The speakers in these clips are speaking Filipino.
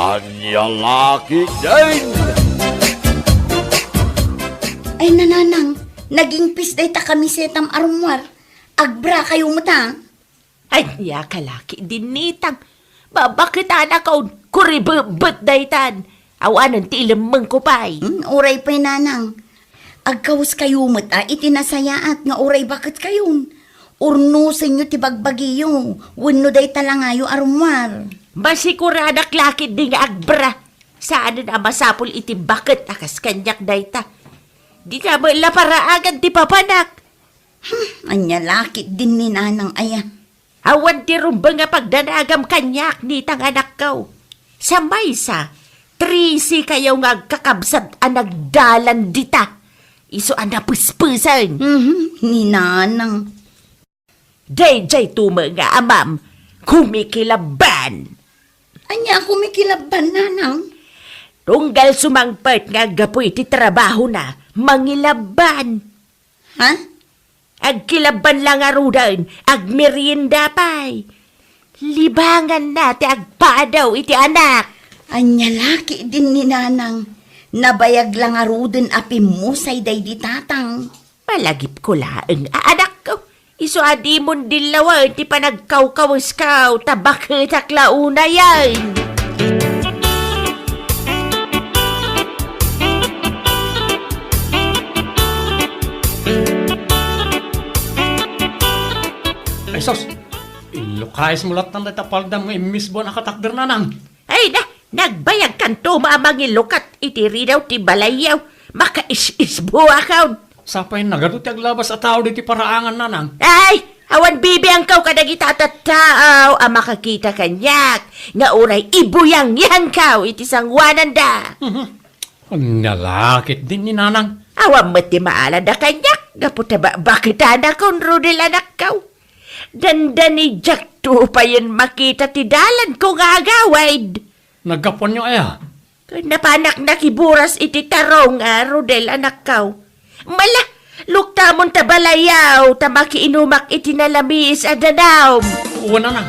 Anya laki din! Ay nananang, naging pisday ta kami setam arumwar. Agbra kayo mo ta. Ay, niya kalaki din nitang. Bakit anak ko, kuribabot daytan. Awanan ti ilamang ko pa'y. Uray pa'y nanang. Agkawas kayo mo ta, itinasayaat nga uray bakit kayon. Urno sa inyo ti bagbagiyo. Wano day talangayo arumwar. Masiguradak lakid din nga agbra. Saan na masapol iti bakit akas kanyak dayta. Di ka mo laparaagad ti papanak. Anya lakit din ni nanang aya. Awan ti rumba nga pagdanagam kanyak nitang anak ko. Sa maysa, 3 kayo nga kakabsat anagdalan dita. Iso anapuspusan. Ni nanang. Dayjay tuma nga amam, kumikilaban. Anya kumikilaban nanang. Tunggal sumangpet nga gapoy ti trabaho na, mangilaban. Ha? Agkilaban lang arudan, agmerienda pa'y. Libangan na ti agpadaw iti anak. Anya laki din ni nanang. Nabayag lang aruden api mo say day di tatang. Malagip ko laeng anak ko. Iso adi mon dilawan ti panagkaw-kawas kaw, tabakit aklauna yan. Ay sos, ilukayas mo lahat ng datapaldam ng imis buwan nakatakder nanang. Ay na, nagbayag kan tumamang ilukat iti rinaw ti balayaw. Maka-is-isbuwa kaw. Sapay nagadot yung labas at tao diti paraangan nanang. Ay, awan bibi ang kaw kadagitatataaw ang makakita kanyak. Nga uray ibuyang yan kaw iti sangwanan da. Nalakit din ni nanang. Awan mo ti maala da kanyak. Gaputa ba bakit anak kong rudel anak kaw? Danda ni Jack to pa yun makita ti dalan ko nga agawaid. Nagkapon nyo aya. Napanak na kiburas iti tarong rudel anak kaw. Mala, luktamon ta balayaw, ta makiinumak iti nalamis adanaw. Uwan nanang.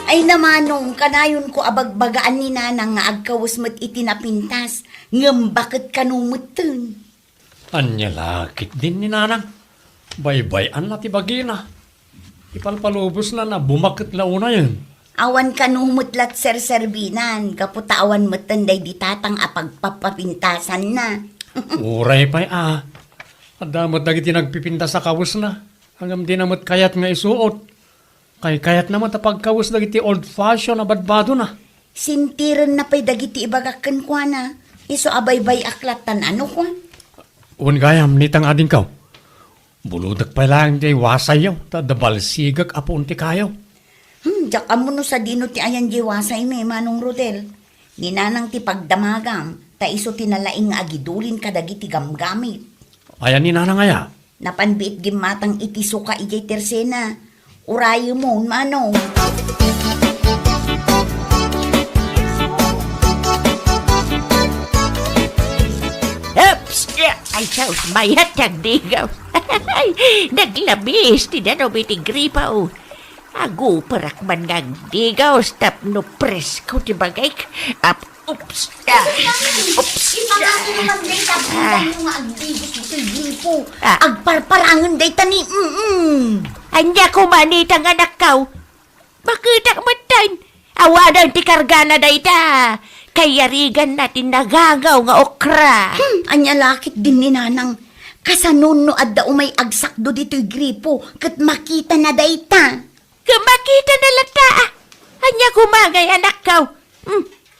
Ay namanong, kanayon ko abagbagaan ni nanang nga agkawas mo't itinapintas. Ngam bakit kanumutin? Anya lakit din ni nanang. Bay-bayan na ti bagina. Ipalpalubos na bumakit launa yun. Awan kanumutlat ser-serbinan, kaputawan mo't tanday di tatang apagpapapintasan na. Uray pa'y Adamot dagiti nagpipinta sa kawus na. Hanggang di namot kayat nga isuot. Kayat naman tapagkawus dagiti old fashion na badbado na. Sintiran na pa'y dagiti ibagakan kwa na. Iso abaybay aklatan ano kwa? Uwan gayam, nitang ading kaw. Buludak pa lang di wasayaw, tadabalsigag apon ti kayaw. Diyak mo no sa dino ti ayan jiwasay me, Manong Rodel. Ninanang ti pagdamagam, ta iso tinalaing agidulin kadagiti gamgamit. Ayan ni nanang aya. Napanbiit gimatang iti suka ijay tersena. Urayo mo, Manong. Oops! Ay, Charles, mayat ang digaw. Naglabis, tinanaw iti gripa o. Agu parak man nga digaw, stop no presko ti bagay. Oops! Oops! Agparparangan day tani. Anya kumanitang anak kaw. Bakit ang matan? Awanan ti kargana dayta. Kayarigan natin nagagaw nga okra. Anya lakit din ni nanang. Kasanon no adda umay agsakdo dito'y gripo. Kat makita na dayta. Kamakita na lata. Anya kumagay anak kaw.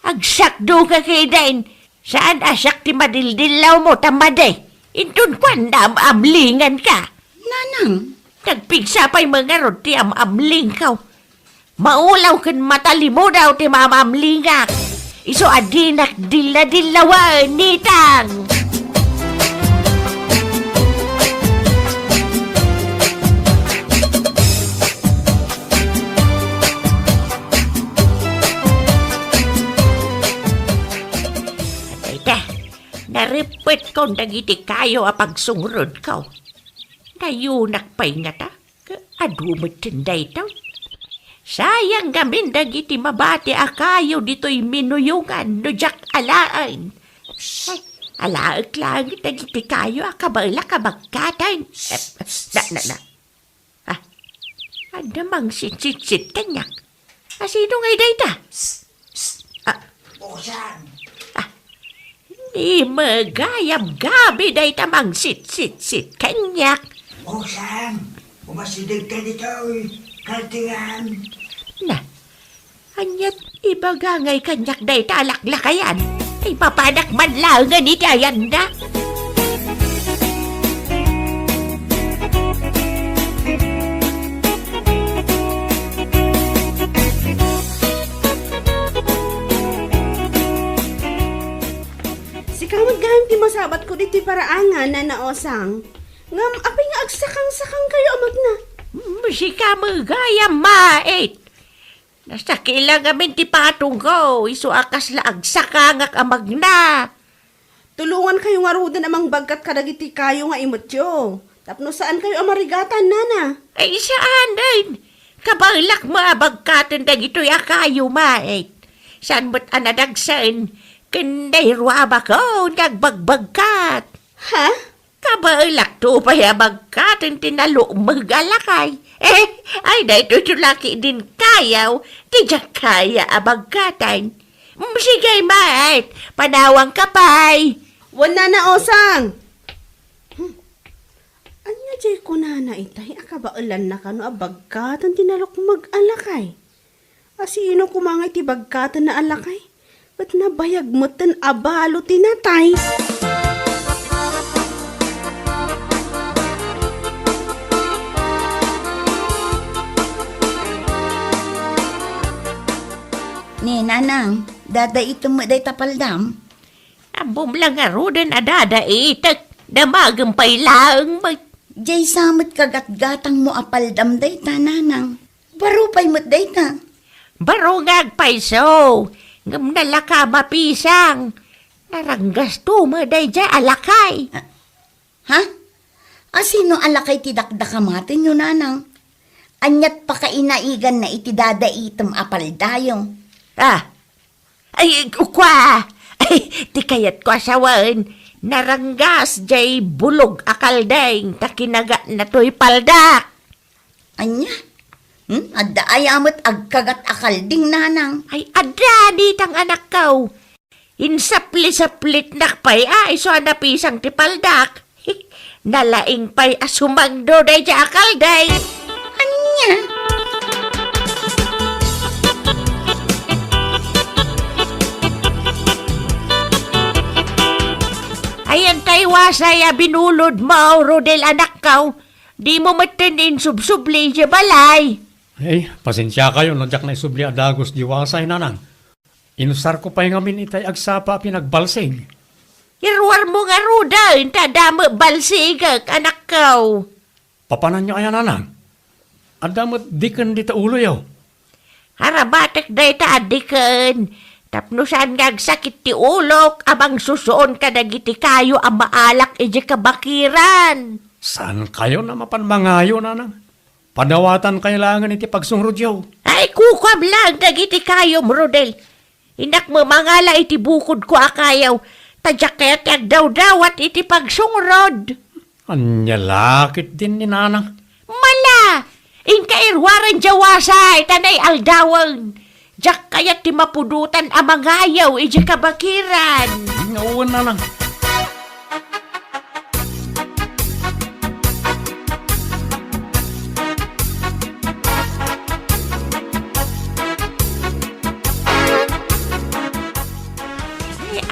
Agsakdo ka kay Dain. Saan asak ti madildilaw mo tamade? Intun kwan na amlingan ka. Nanang. Nagpigsa pa'y mga rod ti amling kaw. Maulaw kan matali mo daw ti mamamlingak. Iso adinak dila-dilawan nitang. Naripit ko dagiti kayo a pagsungrod ko. Nayunak pa'y nga ta. Adumot tinday to. Sayang gamin dagiti mabati akayo dito'y minuyungan no jak alaan. Ay, alaak lang dagiti kayo akabala kabagkatan. Na. Adamang sit kanyak. Sino ngay dayta? Osang! Di magayam gabi dayta mang sit kanyak. Osang! Umasidig ka dito, kaltingan! Na, anyat ibagangay kanyak dayta alaklakayan. Ay papanak man lang ni dayan na. Sikaw magayam ti masabat ko dito'y paraangan na naosang. Ngam, apay nga agsakang-sakang kayo amag na. Musika magayam mait. Nasa kilang amin ti patong ko. Isu akas laag sakangak amag na. Tulungan kayo nga rudan amang bagkat kadagiti kayo nga imotyo. Tapno saan kayo amarigatan, nana? Ay saan din? Kabalak mabagkatan dagito'y akayo mait. Saan mo't anadagsan? Kanday ruaba ko nagbagbagkat. Ha? Kabalak to pa yabagkatan tinalo magalakay. Ay dahito tulaki din kayaw. Tijak kaya abagkatan. Sige mait, panawang kapay. Wala na osang. Anya jay ko nana itay, akabaulan na kano abagkatan tinalok mag-alakay. Asino kumangay ti bagkatan na alakay? Ba't nabayag mo tan abalo tinatay? Ni nanang, dada ito mo day tapaldam. Ambom lang nga rudan adada itak. Damagang lang mag... Jay samot kagat-gatang mo apaldam day ta nanang. Baro pa'y mo't day ta. Barungag paiso. Ngam nalaka mapisang. Naranggas tumaday dya alakay. Ha? Asino alakay ti dakdakamatin yun nanang? Anyat pa kainaigan na itidada item apaldayong. Ay, ukwa. Ay, ti kayat ko asawan. Naranggas jay bulog akaldeng. Takinaga na to'y paldak. Anya? Adda ayamot agkagat akalding nanang. Ay, ada ditang anak kau. Insapli-saplit nakpay ay so napisang ti paldak. Nalaing pay asumangdo day dya akalday. Anya? Ayan tayo wasaya binulod mo, Rodel anak kau. Di mo matanin subsubli siya balay. Pasensya kayo, nadyak na isubli adagos diwasay nanang. Inusar ko pa yung amin itay agsapa pinagbalsing. Irwar mo nga Rodel, tadama balsigag anak kau. Papanan nyo kaya nanang? Adamot dikan dita ulo yaw. Harabatek day ta adikan. Tapno saan ngagsakit ti ulok, abang susuon ka dagiti kayo ang maalak iji kabakiran. Saan kayo na mapanmangayo nanang? Padawatan kailangan iti pagsungrod yaw. Ay kukwam lang dagiti kayo, Rodel. Inak mo mangala iti bukod ko akayaw. Tadyak kayat daw-dawat iti pagsungrod. Anya lakit din ni nanang. Mala! Inkairwaran jawasay, tanay aldawang. Diyak kayat ti mapudutan amang ayaw, iji kabakiran. Ngawan nanang.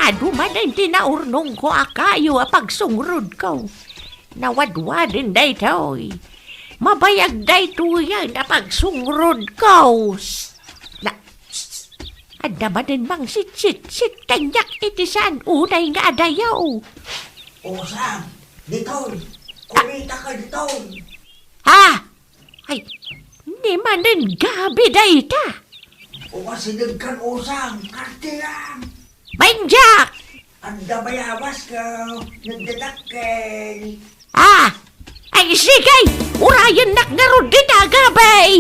Adu man ang tinaurnong ko akayo a pagsungrod ko. Nawadwadin day to'y. Mabayag day to yan a pagsungrod ko. Anda man din mang sit kanyak iti saan unay nga adayaw. Osang! Dito! Kumita ka dito! Ha? Ay, di man din gabi day ta. Umasidig kan osang! Kartilang! Manjak! Anda bayawas ka! Nagdadakkel! Ah! Ay, sige! Ura Ayan naknarod din agabay.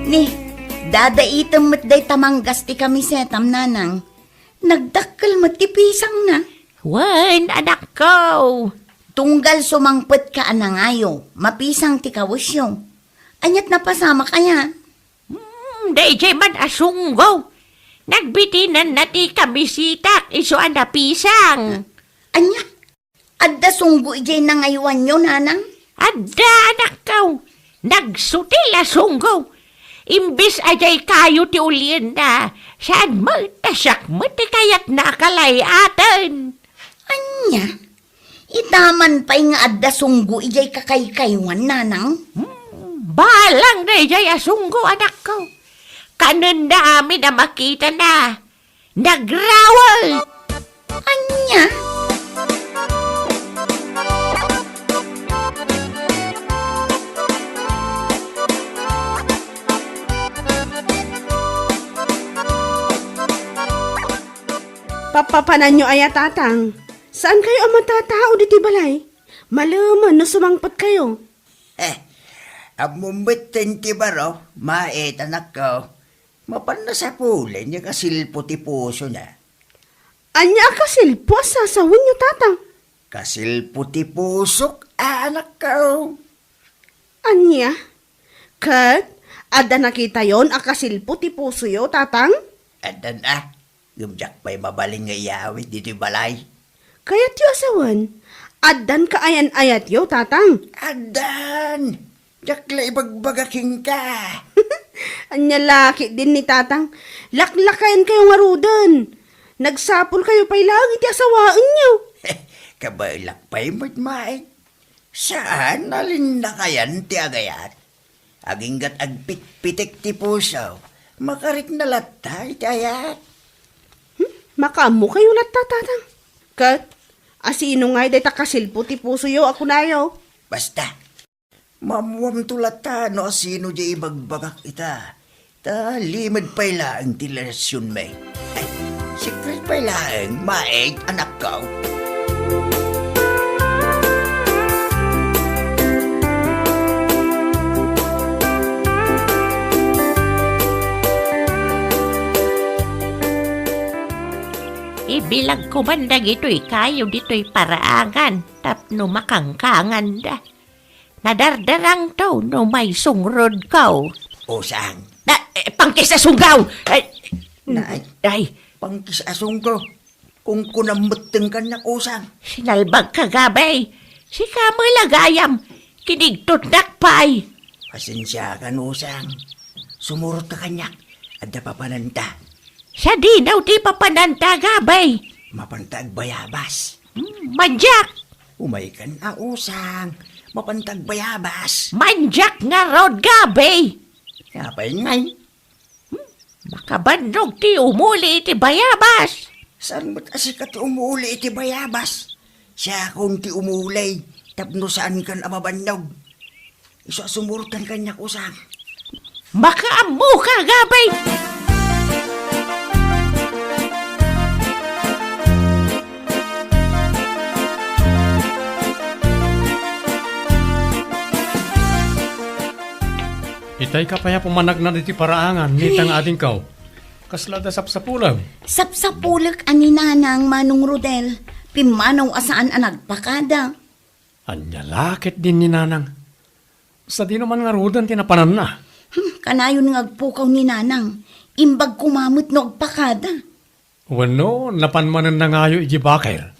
Ni, dadaitam mo't day tamanggas ti kami setam nanang. Nagdakkel mo't ti pisang na. Wan, anak ko. Tunggal sumangpet ka anangayo, mapisang ti kawasyo. Anyat napasama kaya? DJ man asunggo. Nagbitinan na ti kamisita iso na pisang. Anya? Adda sunggo ijay nangaywan nyo, nanang? Adda anak ko. Nagsutila sunggo. Imbis ajay kayo ti ulien na. Saan mo tasak mo ti kayat nakalayatan. Anya? Itaman pa'y nga adda sunggo ijay kakaykaywan, nanang? Balang na ijay asunggo anak ko. Kanon na amin na makita na. Nagrawal. Anya? Papapanan nyo aya tatang. Saan kayo ang matatao diti balay? Malaman no sumangpat kayo. Ang mumbitin ti baro, mait anak ko. Mapan na sa pulin niya kasilpo ti puso na. Anya ka silpo sasawin nyo tatang. Kasilpo ti pusok, anak ko. Anya? Kat, ada nakita yon akasilpo ti puso yo tatang? Adan gumjak pa'y mabaling nga iyawit dito balay. Kayat yo asawan. Adan ka ayan-ayat yo tatang. Adan! Jakla ibagbagaking ka. Anya laki din ni tatang. Laklakayan kayo nga rudan. Nagsapol kayo pa'y lang iti asawaan nyo. Kabailak pa'y matmain. Saan alin na kayan ti agayat? Aginggat agpit-pitik ti puso. Makarik na latay ti ayat. Makamu kayo latta tatang. Kat, asino nga'y day takasilpo ti puso yo ako na yo. Basta, mamuam tulata no sino di ibagbagak ita. Ta limad pa'y laang ti relasyon may. Ay, secret pa'y laang maeg anak ko. Ibilag ko man dagito'y kayo dito'y paraangan tapno makangkangan da. Nadardarang to no may sungrod ko. Usang, Pangkis na sunggaw! Ay, pangkis asong ko. Kung kunamuteng ka na usang. sinalbag kagabay. Si kamoy lagayam, kinigtot nakpay. Pasensya ka usang. Sumurot ka kanyak. Adda pa pananta. Sa dinaw ti papananta gabay. Mapantag bayabas. Manjak! Umaykan usang. Mapantag bayabas. Manjak nga rod gabay. Kapay ngay. Makabandog ti umuli ti bayabas. Saan ba't asikat umuuli iti bayabas? Siya kung ti umulay. Tapno saan kan amabandag. Isa sumurutan kanyak usang. Makaamu ka gabay. Itay ka pa ya pumanag na diti paraangan, nitang ating kau. Kaslada sapsapulang. Sapsapulak ani nanang Manong Rodel, pimanaw asaan ang nagpakada. Anya lakit din ni nanang. Sa di naman nga rudan tinapanan na. Kanayon nga agpukaw ni nanang, imbag kumamot no agpakada. Wano, napanmanan na ngayo iji bakir.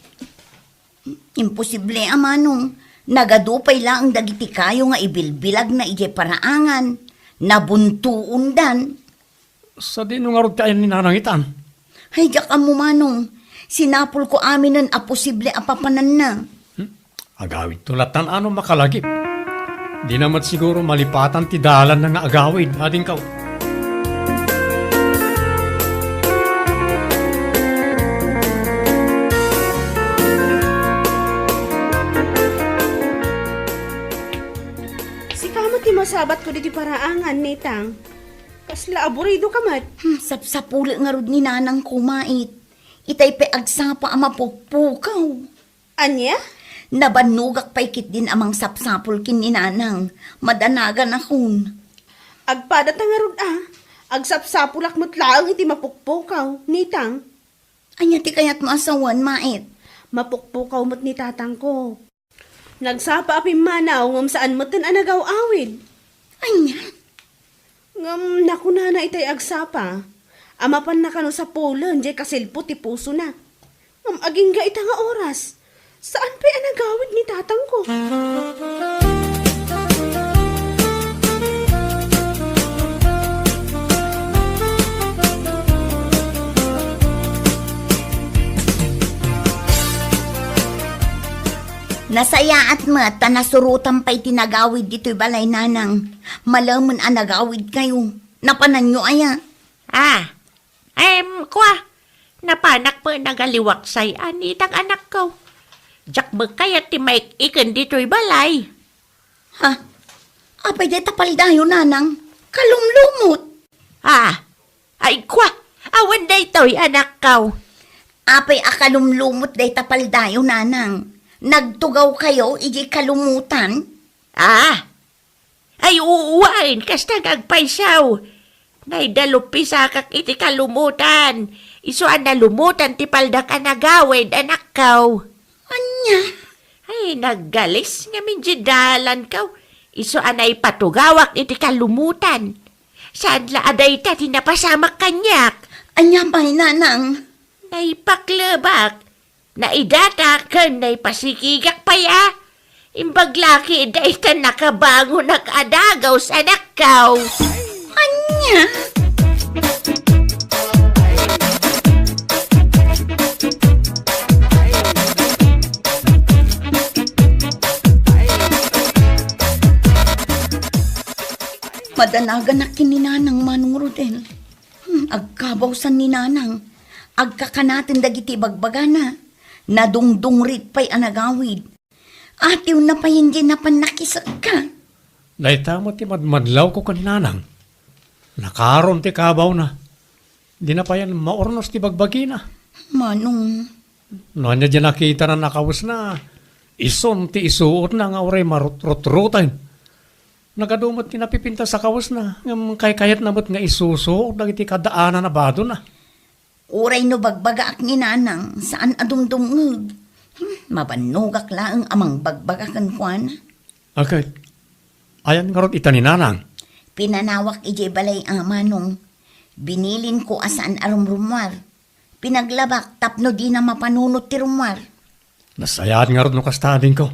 Imposible amanong, nagadupay lang ang dagiti kayo nga ibilbilag na ije paraangan. Nabuntuon dan. Sa di nung arod kayo ni nanang itan. Hay, jak mo manong. Sinapol ko amin ng aposible apapanan na. Agawid tulatan ano makalagip. Di naman siguro malipatan ti dalan na nga agawid ating kau. masabat ko diti paraangan, nitang. Kasla aburido ka mat. Sapsapuli nga rod ni nanang kumait. Itay pe agsapa ama pukpukaw. Anya? Nabanugak paikit din amang sapsapul kin ni nanang. Madanagan akon. Agpada nga rod Agsapsapulak mo't laang iti mapukpukaw, nitang. Anya ti kayat mo asawan, mait. Mapukpukaw mo't ni tatang ko. Nagsapa apim manaw ngam saan mo't anagaw awid. Anya? Ngam nakuna na itay agsapa. Amapan na kano sa pulan, jay kasilpo ti puso na. Ngam aging ga ita nga oras. Saan pa anagawid ni tatang ko? Nasayaat mo at tanasurutan pa'y tinagawid dito'y balay nanang. Malamon anagawid kayo. Napanan nyo aya. Kwa. Napanak mo nagaliwak say anitang anak ko. Jak magkayat ti Mike ikan dito'y balay. Ha? Apay de tapal dayo nanang. Kalumlumot. Ay kwa. Awan day to'y anak ko. Apay akalumlumot de tapal dayo nanang. Nagtugaw kayo, iji kalumutan? Ay uuwain kasta gagpaysaw. Naidalupisakak iti kalumutan. Isuan na lumutan ti paldak anagawid anak kaw. Anya? Ay naggalis nga minjidalan kaw. Isuan ay patugawak iti kalumutan. Saan la aday ta tinapasamak kanyak? Anya pa'y nanang? Naipaklebak. Naidata ken naipasikigak pa ya. Imbaglaki da ita nakabango nakadagaw sa nakaw. Anya? Madanagan na kininanang Manong Rodel. Agkabaw sa ninanang. Agkakanatin dagiti bagbagana. Nadungdungrit pa'y anagawid. Atiw na pa hindi na panakisak ka. Daita mo ti madmadlaw ko kaninanang. Nakaron ti kabaw na. Di na pa yan maornos ti bagbagi na. Manong, No, anya dyan nakita na nakawas na. Ison ti isuot na nga oray marut-rut-rutan. Nagadumot ti napipinta sa kawas na. Kay-kayat namot nga isusuot dagiti kadaanan na bado na. uray no bagbaga ak ninanang saan adumdumngeg. Mabanugak laeng amang bagbagakan kuan. Okay. Ayan nga ron ita ni nanang. Pinanawak ije balay Manong. Binilin ko asaan arumrumwar. Pinaglabak tapno di na mapanunot ti rumwar. Nasayaan nga ron no kastading ko.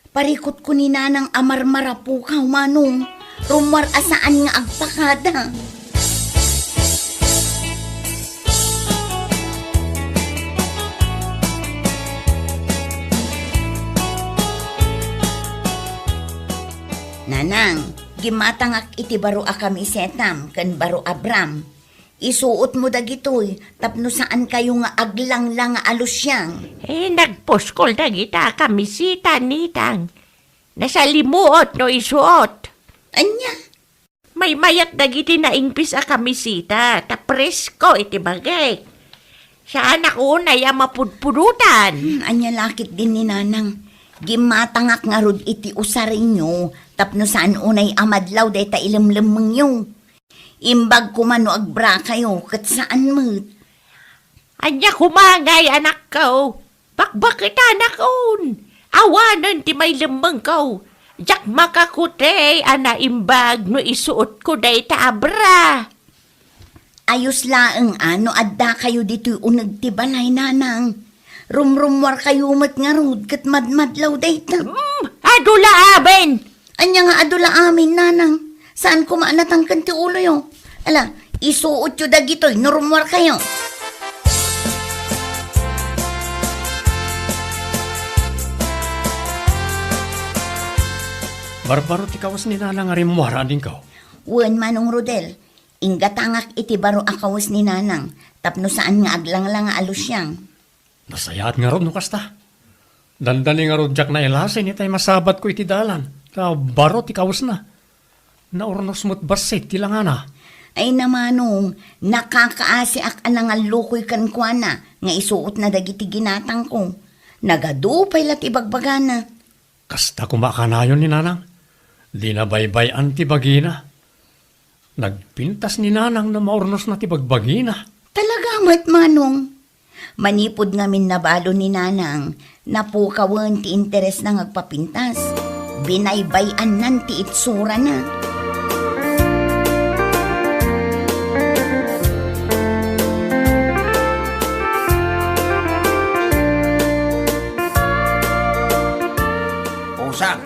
Parikot ko ni nanang amarmara po ka, Manong. Rumwar asaan nga agpakada. Nanang, gimatangak iti baro a kami setam, kan baro Abram. Isuot mo dagitoy, tapno saan kayo nga aglang lang nga alusyang. Nagpuskol na kita kamisita nitang. Nasa limuot no isuot. Anya? May mayat dagiti na ingpis a kamisita, ta presko iti bagay. Saan ako na ya mapudpudutan. Anya lakit din ni nanang. Gimatangak nga rod iti usarin nyo, tapno saan unay amadlaw day ta ilimlimeng nyo. Imbag kumano agbra kayo, kat saan mo? Anya kumangay anak ko. Bakbakit anak on. Awanan ti may limang ko. Jak makakutay ana imbag no isuot ko day ta abra. Ayos laeng ano adda kayo dito unag ti balay nanang. Rumrumwar kayo mat nga rod, kat madmadlaw day ta. Adula aben. Anya nga adula amin nanang. Saan kumaanatang kanti ulo yo? Ala, isuot yo dagitoy, nurumwar kayo. Barbaro ti kawas ni nanang arimwara din ko. Wen Manong Rodel, ingatangak iti baro akawas ni nanang, tapno saan nga aglang lang nga alusyang. Nasayat nga ron no kasta. Dandani nga ron jak na ilasin itay masabat ko iti dalan. Baro ti kawas na. naurnos mo't basit tilangana. Ay namanong, nakakaasi ak anang lukoy kan kuana, nga isuot na dagiti ginatang ko. Nagadupay lat ibagbagana. Kasta kumakanayon ni nanang. Di na baybay antibagina. Nagpintas ni nanang na maurnos na tibagbagina. Talaga mat manong. Manipod ngamin nabalo ni nanang, napukawan ti interes na ngagpapintas. Binaybayan nan ti itsura na. Usang,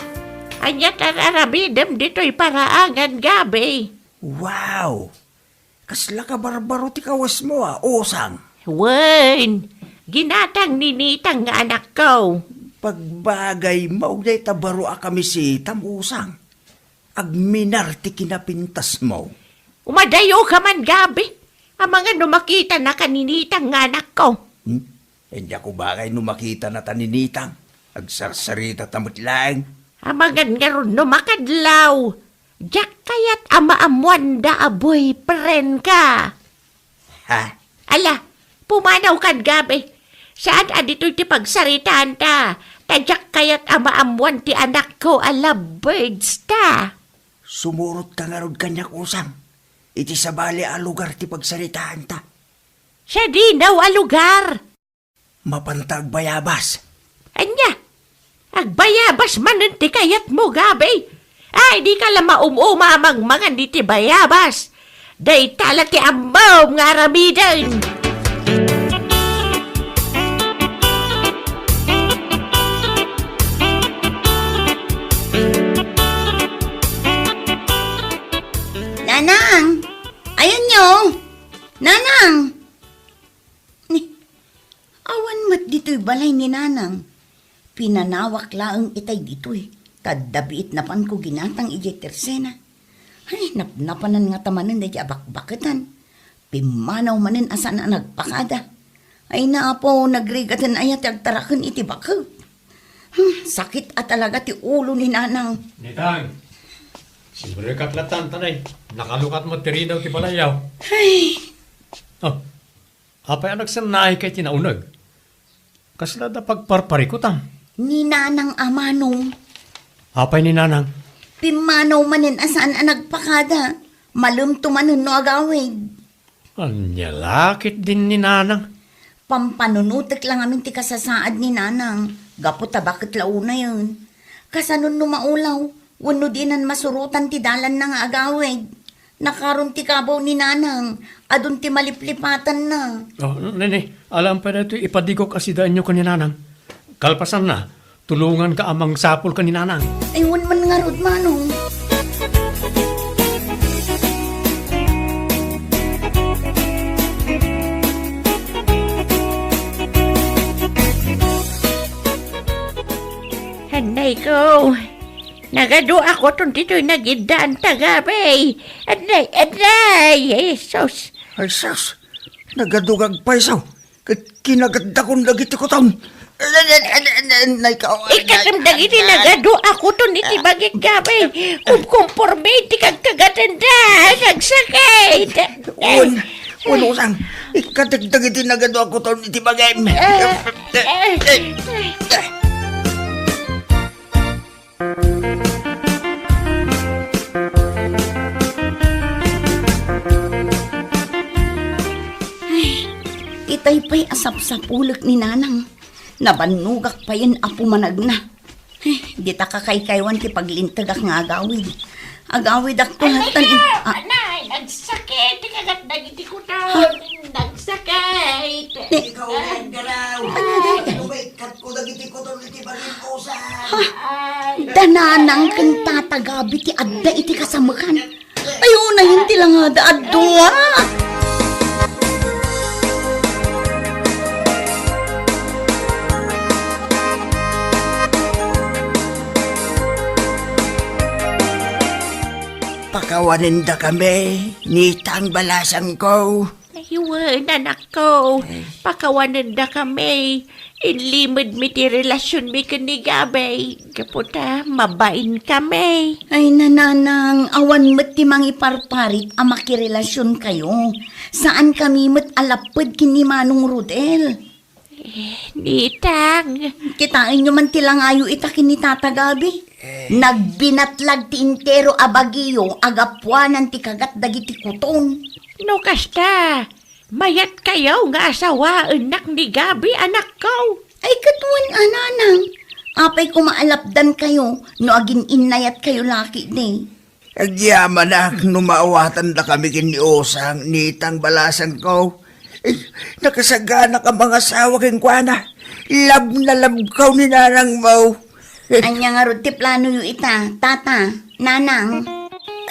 Anya tararabidem dito'y paraangan gabi. wow! Kasla ka barbaro ti kawas mo Usang. Wen, ginatang ninitang nga anak ko. Pagbagay maugday tabaro kami si Usang. Agminar ti kinapintas mo. Umadayo ka man gabi. Ang mga numakita na kaninitang nga anak ko. Hindi ako bagay numakita na taninitang. Agsarsarita tamot lang. Ang mga nga ron numakadlaw. Diyak kaya't amaamuan da aboy pren ka. Ha? Ala, pumanaw kan gabi. Saan adito'y ti pagsaritaan ta? Tadyak kaya't amaamuan ti anak ko ala birds ta. Sumurot ka nga rod kanyak Usang. Iti sa bali a lugar ti pagsaritaan ta. Siya di daw a lugar. Mapantag bayabas. Anya, agbayabas manen ti kayat mo gabi. Ay, di ka lang maumumamang mga di ti bayabas. Day tala ti ambaw nga ramidan. Nanang! Ayun nyo! Nanang! Awan mat dito'y balay ni Nanang. Pinanawak laang itay dito'y. Tadabiit na pan ko ginatang ijay tersena. Ay, napnapanan nga tamanan na abak-baketan. Pimanaw manin asa na nagpakada. Ay naapo, nagrigatan ayat agtarakan iti bakaw. Sakit at talaga ti ulo ni Nanang. Nitang, siyempre katlatan tanay. Nakalukat mo tiri daw ti balayaw. Ay, Oh, apay anak sa naay kay tinaunag. Kasla da pagparparikutam. ni Nanang amanong. Apay ni nanang. Pimanaw manin asaan ang nagpakada. Malum tumanon no agawid. Anya lakit din ni nanang. Pampanunutek lang amin ti kasasaad ni Nanang. Gaputa bakit launa yun. Kasanon no maulaw. Wano dinan masurutan ti dalan ng agawid. Nakaroon ti kabaw ni Nanang. Adun ti maliplipatan na. Oh, nene, alam pa na ito, ipadigok asidaan nyo ka ni nanang. Kalpasan na, tulungan ka amang sapol ka ni nanang. Ayun man nga rod manong. Hanay ko. Nagado ako tun dito'y nagidaan tagabi. Aday, Jesus. Ay sus, nagadugag pa isaw. Kinaganda kong lagiti ko taon. Ikasamdag iti nagado ako tun iti bagit gabi. Kumporme iti kagkagatanda. Nagsakit. Usang. Ikadagdag iti nagado ako taon iti bagay. Itay pa'y asap sa pulak ni Nanang. Nabanugak pa yun apo managna. Di ta kakaykaywan ti paglintagak nga agawid. Agawid ak tulatan. Anay, nagsakit. Ikagat nagiti ko taon. Nagsakit. Ikaw ang garaw. Ano ba ikat ko dagiti ko taon iti bagay Usang? Dananang kang tatagabi ti adda iti kasamakan. Ayun na hindi lang ada adwa. Pakawanin da kami, nitang balasang ko. Ayun, anak ko. Pakawanan na kami. Inlimod mi ti relasyon mi kani Gabay. Kaputa, mabain kami. Ay nananang, awan mo't ti mangiparparit a makirelasyon kayo. Saan kami mo't alapad kini Manong Rodel? Nitang. Kitain nyo man tilangayo ita kini Tata Gabi. Nagbinatlag ti intero a bagiyo, agapuanan ti kagat dagiti kuton. No kasta. Mayat kayo nga asawa, anak ni Gabi, anak ko. Ay katuan ananang, apay kumaalapdan kayo, no agin inayat kayo laki ni. Agyaman na, numaawatan na kami kiniosang nitang balasan ko. Nakasagana ka mga asawa king kwana. Lab na lab kaw ni nanang mo. Anya nga ro ti plano yu ita, tata, nanang.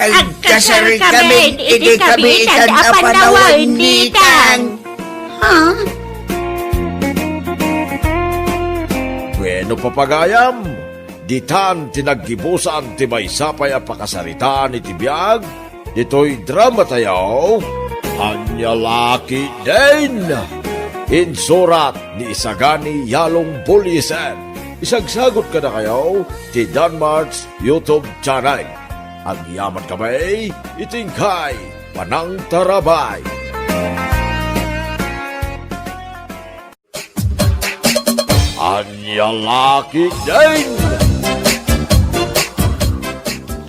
Ay, kasari kami, hindi kami itan na panawan nitang. Ha? Bueno papagayam, ditan tinaggibusan ti may sapay a pakasaritaan iti biyag, dito'y drama tayo, Anya Laki din. Insurat ni Isagani Yalong Bulisan. Isagsagot ka na kayo ti Danmar's YouTube channel. Ang yaman kamay, itingkay, Panang Tarabay. Anya Laki din.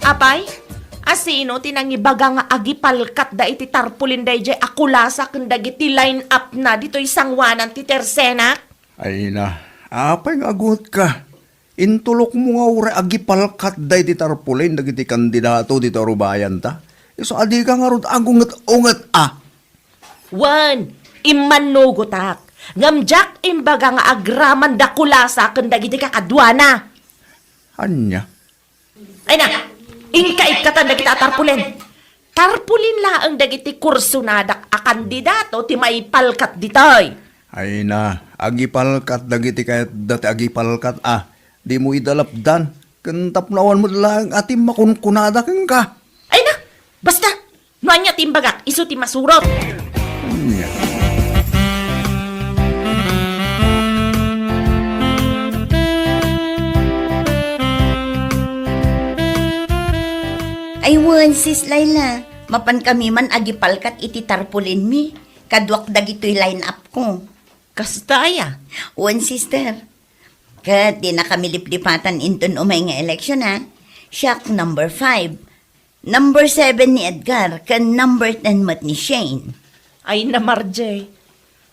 Apay, asino tinangibaga nga agipalkat da iti tarpulin da iti akulasa kung dagiti line up na dito isang wanan ti tersena? Ay na, apay nga agot ka. Intulok mo nga ura agipalkat day ti tarpulin dagiti kandidato dito rubayan ta. So adi ka nga rod agungat-ungat Wan, imanugotak. Ngamjak imbaga nga agraman da kulasa kung dagiti kakadwana. Anya? Ay na, ingkaikatan dagiti tarpulin. Tarpulin laang dagiti kurso na dak a kandidato ti maipalkat ditoy. Ay na, agipalkat dagiti kayat dati agipalkat Di mo idalapdan. Kantapnawan mo lang ating makunkunada kang ka. Ay na, basta, nuanya timbagak, iso ti masurot. Anya? Ay wan sis Laila, mapan kami man agipalkat iti tarpulin mi. Kadwak dagitoy line up ko. Kastaya. Wan sister. Kat di na kami liplipatan intun umay nga eleksyon ha. Siya number 5. Number 7 ni Edgar, kan number 10 mat ni Shane. Ay na Marjay.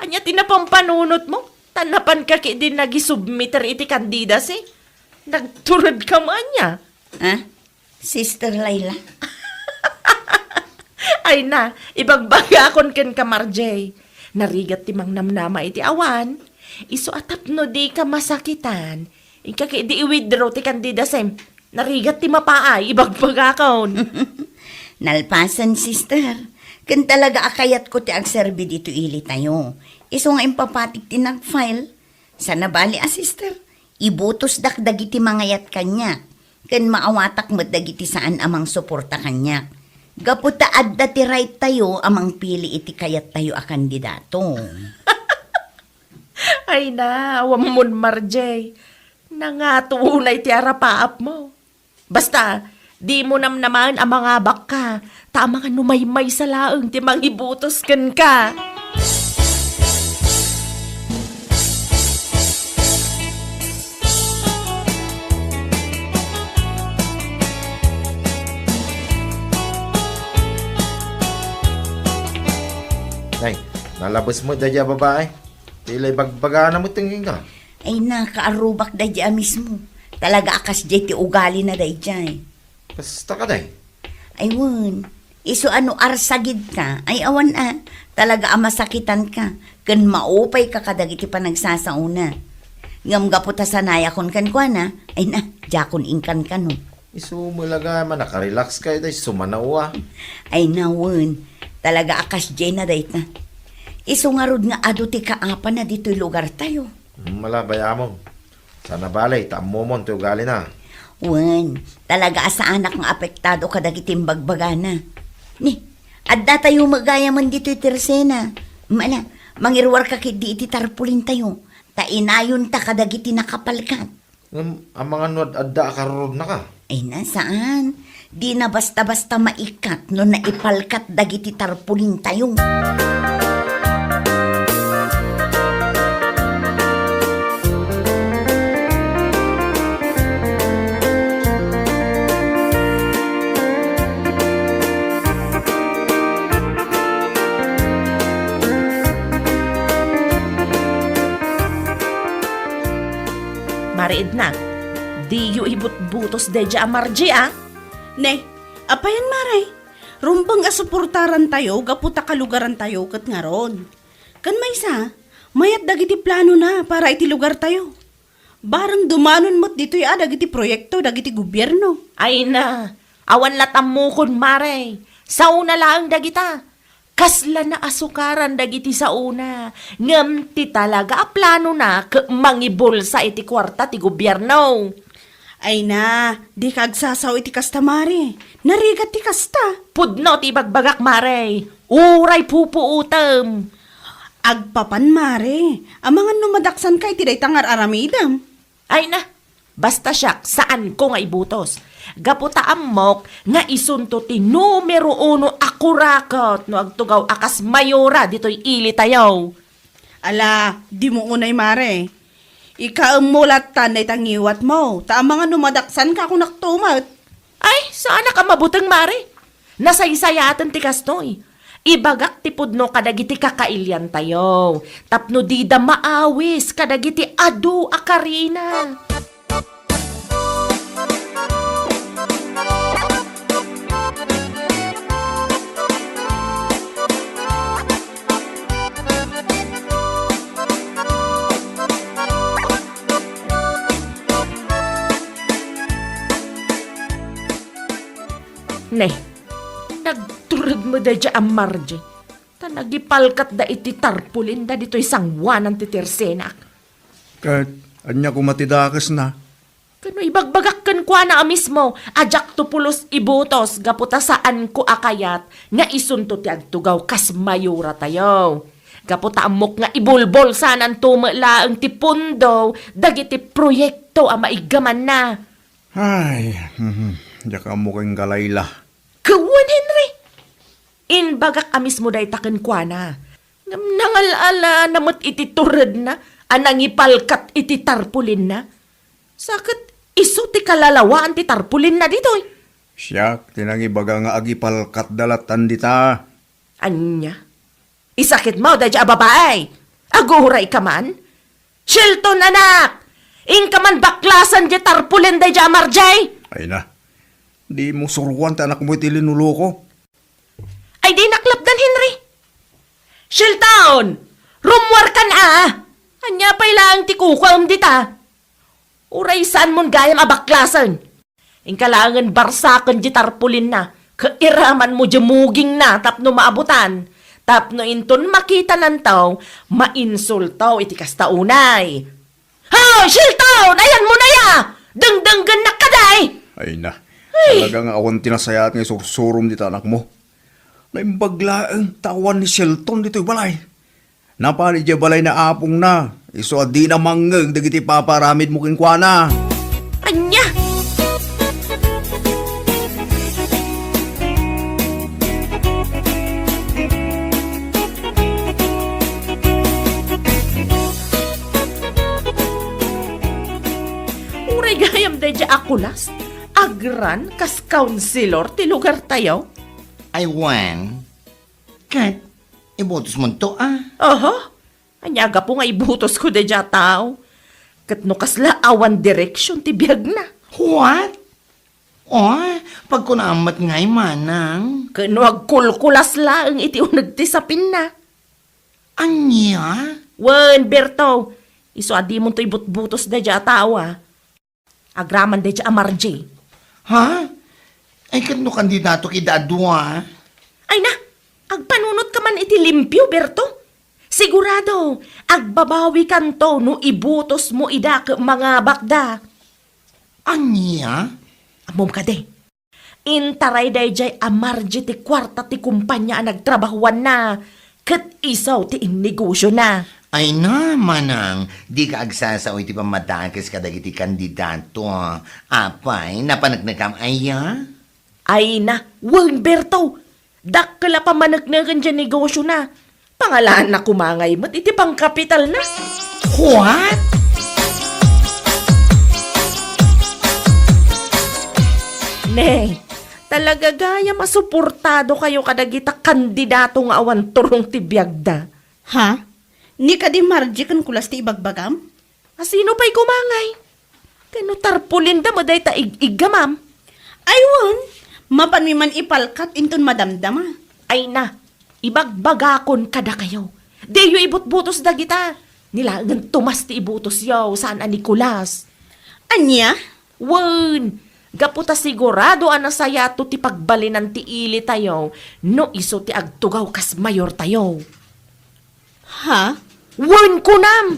Anya tinapampanunot mo? Tanapan ka ki din nagisubmitter iti kandidas eh. Nagturod ka man niya. Ha? Sister Laila. Ay na, ibagbaga akon ken ka Marjay. Narigat ti mang namnama iti awan. Iso atap no di ka masakitan. Ika ki di i-withdraw ti kandidas eh. Narigat ti mapaay, ibagbaga akon. Nalpasan sister. Kan talaga akayat ko ti agserbi dito ili tayo. Iso nga impapatik ti nag-file. Sana bali sister. Ibutos dakdagi ti mangayat kanya. Kan maawatak mo dagiti saan amang suporta kanya. Gaputa adda ti right tayo amang pili iti kayat tayo a kandidato. Ay na, wamon Marjay. Nangatuunay ti arapaap mo. Basta, di mo namnaman ang mga baka. Tama nga numaymay sa laang ti mangibutos kan ka. Nay, nalabas mo dadya babae. Tilay bagbaga na mo tingin ka. Ay na, kaarubak da dya mismo. Talaga akas dya ti ugali na da dya. Basta ka day. Ay wan, iso ano arsagid ka. Ay awan talaga amasakitan ka. Kan maupay ka kadagiti pa nagsasauna. Ngam gaputa sanaya kon kan kwa na. Ay na, jakon ingkan ka no. Isu mo laga man, nakarelax kayo day, sumanawa. Ay na wan, talaga akas dya na day na. Iso nga rod nga ado ti kaapa na dito'y lugar tayo. Malabaya mo. Sana balay, taamo mo, ito ugali na. Wan, talaga asa anak nga apektado kadagiting bagbaga na. Ni, adda tayo magaya man dito'y tersena. Mala, mangirwar ka kit di iti tarpulin tayo. Tainayon ta kadagiti nakapalkat. Ang mga nuad adda karon na ka. Ay nasaan? Di na basta-basta maikat no naipalkat dagiti tarpulin tayo. Mariid na. Di yu ibut-butos deja amarji ah. Ne, apayan maray. Rumbang asuportaran tayo, gaputa kalugaran tayo kat nga ron. Kan may sa, mayat dagiti plano na para iti lugar tayo. Barang dumanon mo't dito'y dagiti proyekto, dagiti gobyerno. Ay na, awan latam mo kun mare. Sa una lang dagita. Kasla na asukaran dagiti sa una. Ngam ti talaga a plano na mangibol sa iti kwarta ti gobyerno. Ay na, di kagsasaw iti kasta mare. Narigat ti kasta. Pudno ti bagbagak mare. Uray pupuutam. Agpapan mare, amangan numadaksan kay tiday tangar aramidam. Ay na, basta siya saan ko nga ibutos. Gaputa amok nga isunto ti numero 1 akurakot no agtugaw akas mayora dito'y ili tayo. Ala, di mo unay mare. Ikaumulat tanay tangiwat mo. Tama nga numadaksan ka kung naktumat. Ay, sana ka mabutang mare. Nasaysayatan ti kastoy. Ibagak ti pudno kadagiti kakailyan tayo. Tapno di da maawis kadagiti adu akarina. Ne, nagturod mo da dya ang marje. Ta nagipalkat da iti tarpulin da dito'y sangwanan ti tersenak. Kat, anya ko matidakas na. Kano ibagbagak kan kwa na mismo, ajak tupulos ibutos, gaputa saan ko akayat, nga isunto ti agtugaw kas mayura tayo. Gaputa amok nga ibulbol sanan tumala ang ti pundo, dagiti proyekto ang maigaman na. Ay, diya ka mo kang galayla. Kawan, Henry! Inbagak amis mo day taken kwa na. Nangalala namot iti turad na, anang ipalkat iti tarpulin na. Sakit iso ti kalalawaan ti tarpulin na ditoy. Siyak, tinangibaga nga agipalkat dalatan dita. Anya? Isakit mo dadya babae. Aguray ka man? Shilton anak! Ing ka man baklasan di tarpulin dadya marjay? Ay na, di mo suruan ta anak mo iti linulo ko. Ay di naklapdan, Henry. Shilton! Rumwar ka na ah! Anya pa ilang ti kukwam dita. Uray saan mon gayam abaklasan. Ing kalangan barsakan di tarpulin na. Kairaman mo jamuging na tapno maabutan. Tapno inton makita ng tao, mainsultaw iti kastaunay. Ha! Shilton! Ayan mo na ya! Dangdanggan na kaday! Ay na, talagang awan tinasayat nga sursurum dita anak mo. Naimbaglaang tawan ni Shelton dito'y balay. Napali dya balay na apong na. Iso di na mangang dagiti paparamid mo kinkwana. Anya! Uray gayam dadya akulas. Agran kas counselor ti lugar tayo. Ay, Juan. Kat, ibutos mo to Aha. Anyaga po nga ibutos ko dadya tao. Katno kasla awan direksyon ti biyag na. What? Oh, pag kunamat nga'y manang. Kano agkulkulas laang iti unag ti sapin na. Anya? Wen, Berto. Iso adi mo to'y butbutos dadya tao ah. Agraman dadya amarji. Ha? Ay, kano kandidato kidadwa? Ay na, agpanunot ka man iti limpyo, Berto. Sigurado, agbabawi kanto no ibutos mo ida ke mga bakda. Anya? Amom ka de. Intaray dayjay amarji ti kwarta ti kumpanya ang nagtrabahuan na. Kat isaw ti innegosyo na. Ay na, manang, di ka agsasaoy ti pamatakas kadagiti kandidato. Apay, napanagnagam aya? Ay na, wang Berto. Dakla pa managnagan dyan negosyo na. Pangalaan na kumangay mo't iti pang kapital na. What? Ne, talaga gaya masuportado kayo kadagita kandidato nga awan turong ti biyagda. Ha? Ni ka di Margie kan kulas ti ibagbagam? Asino pa'y kumangay? Kano tarpulin da mo day ta iga, ma'am? Ay won, mapan mi man ipalkat inton madamdama. Ay na, ibagbagakon kada kayo. Deyo ibut-butos da kita. Nilangan tumas ti ibutos yaw saan ani Nicolas. Anya? Wen, gaputa sigurado ana sayato ti pagbalinan ti ili tayo no iso ti agtugaw kas mayor tayo. Ha? Wen kunam!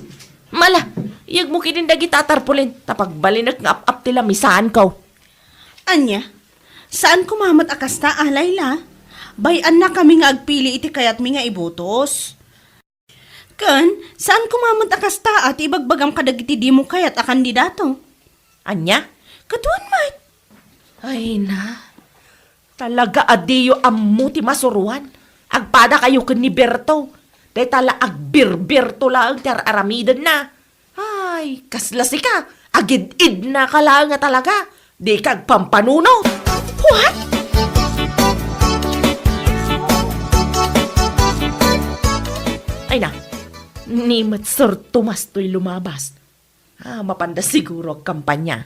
Mala, iyag mo kininda kita tarpulin tapagbalinak nga ap ti lamisaan kaw. Anya? Saan kumamat akasta Layla? Bayan na kami nga agpili iti kayat mi nga ibutos. Kan, saan kumamat akasta at ibagbagam kadagiti di mo kayat a kandidato? Anya? Katuan mat. Ay na, talaga adiyo ammo ti masuruan. Agpada kayo ken ni Berto. Day tala agbirbirto lang ti aramidan na. Ay, kaslasi ka. Agid-id na ka lang nga talaga. Di kag pampanuno. What? Ay na, ni Matsur Tomas to'y lumabas. Mapanda siguro ang kampanya.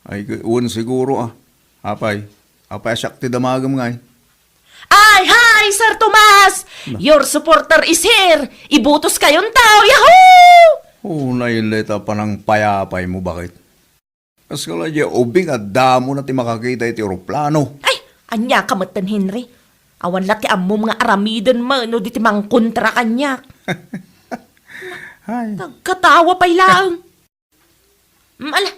Ay, un siguro Apay asak ti damagam nga Ay, hi, Sir Tomas! Your supporter is here! Ibutos kayong tao, yahoo! Nailita pa ng payapay mo bakit? Kas kala di ubing at damo na ti makakita iti aeroplano. Ay, anya kamatan, Henry. Awan lati ammo mga aramidan mo, no di ti mang kontra kanya. Ay, Nagkatawa pa'y lang. Ala,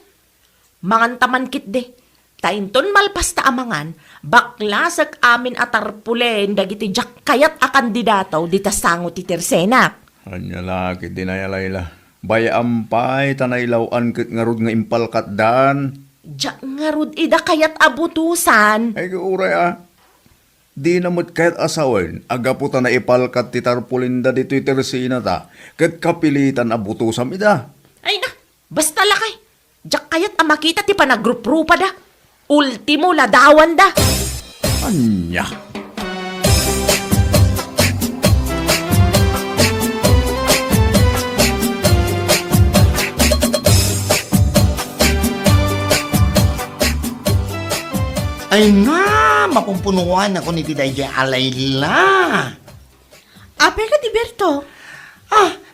mangantaman kit de. Tainton malpas ta amangan, baklasag amin atarpulen dagiti jak kayat a kandidato di tasango ti tersenak. anya laki dinayalayla. Bayampay tanaylawan ket ngarud nga impalkat dan. Jak ngarud ida kayat abutusan. Ay uray Di namot kahit asawen, agaputa na ipalkat ti tarpulinda dito'y tersina ta, ket kapilitan abutusam ida. Ay na, basta lakay. Jak kayat a makita ti panagrup-rupa da. Ultimo ladawan da. Anya. Ay nga, mapumpunuan ako ni Tidaya Alayla. Ape ka di Berto?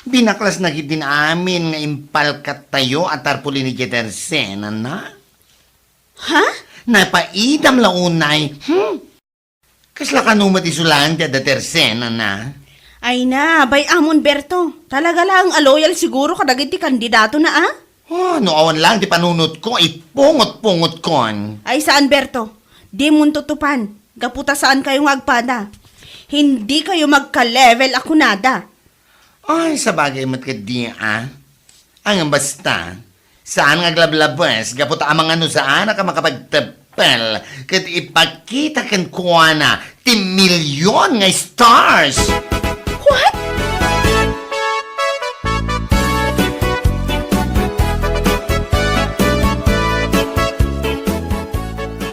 Binaklas na kitin amin nga impalkat tayo at tarpuli ni Jetersen, na? Ha? Napaidam launay. Kasla kanumat isulan ti Jetersen, na? Ay na, bay amon Berto. Talaga lang aloyal siguro kadagiti kandidato na No awan lang ti panunot ko, ipungot-pungot kon. Ay saan Berto? Di mo tutupan. Gaputa saan kayo agpada. Hindi kayo magka-level ako nada. Ay, sa bagay mat ka di, Ang basta, saan nga glablabas, gaputa amang ano saan ka makapagtapel, kat ipakita kan kuwana, ti milyon nga stars. What?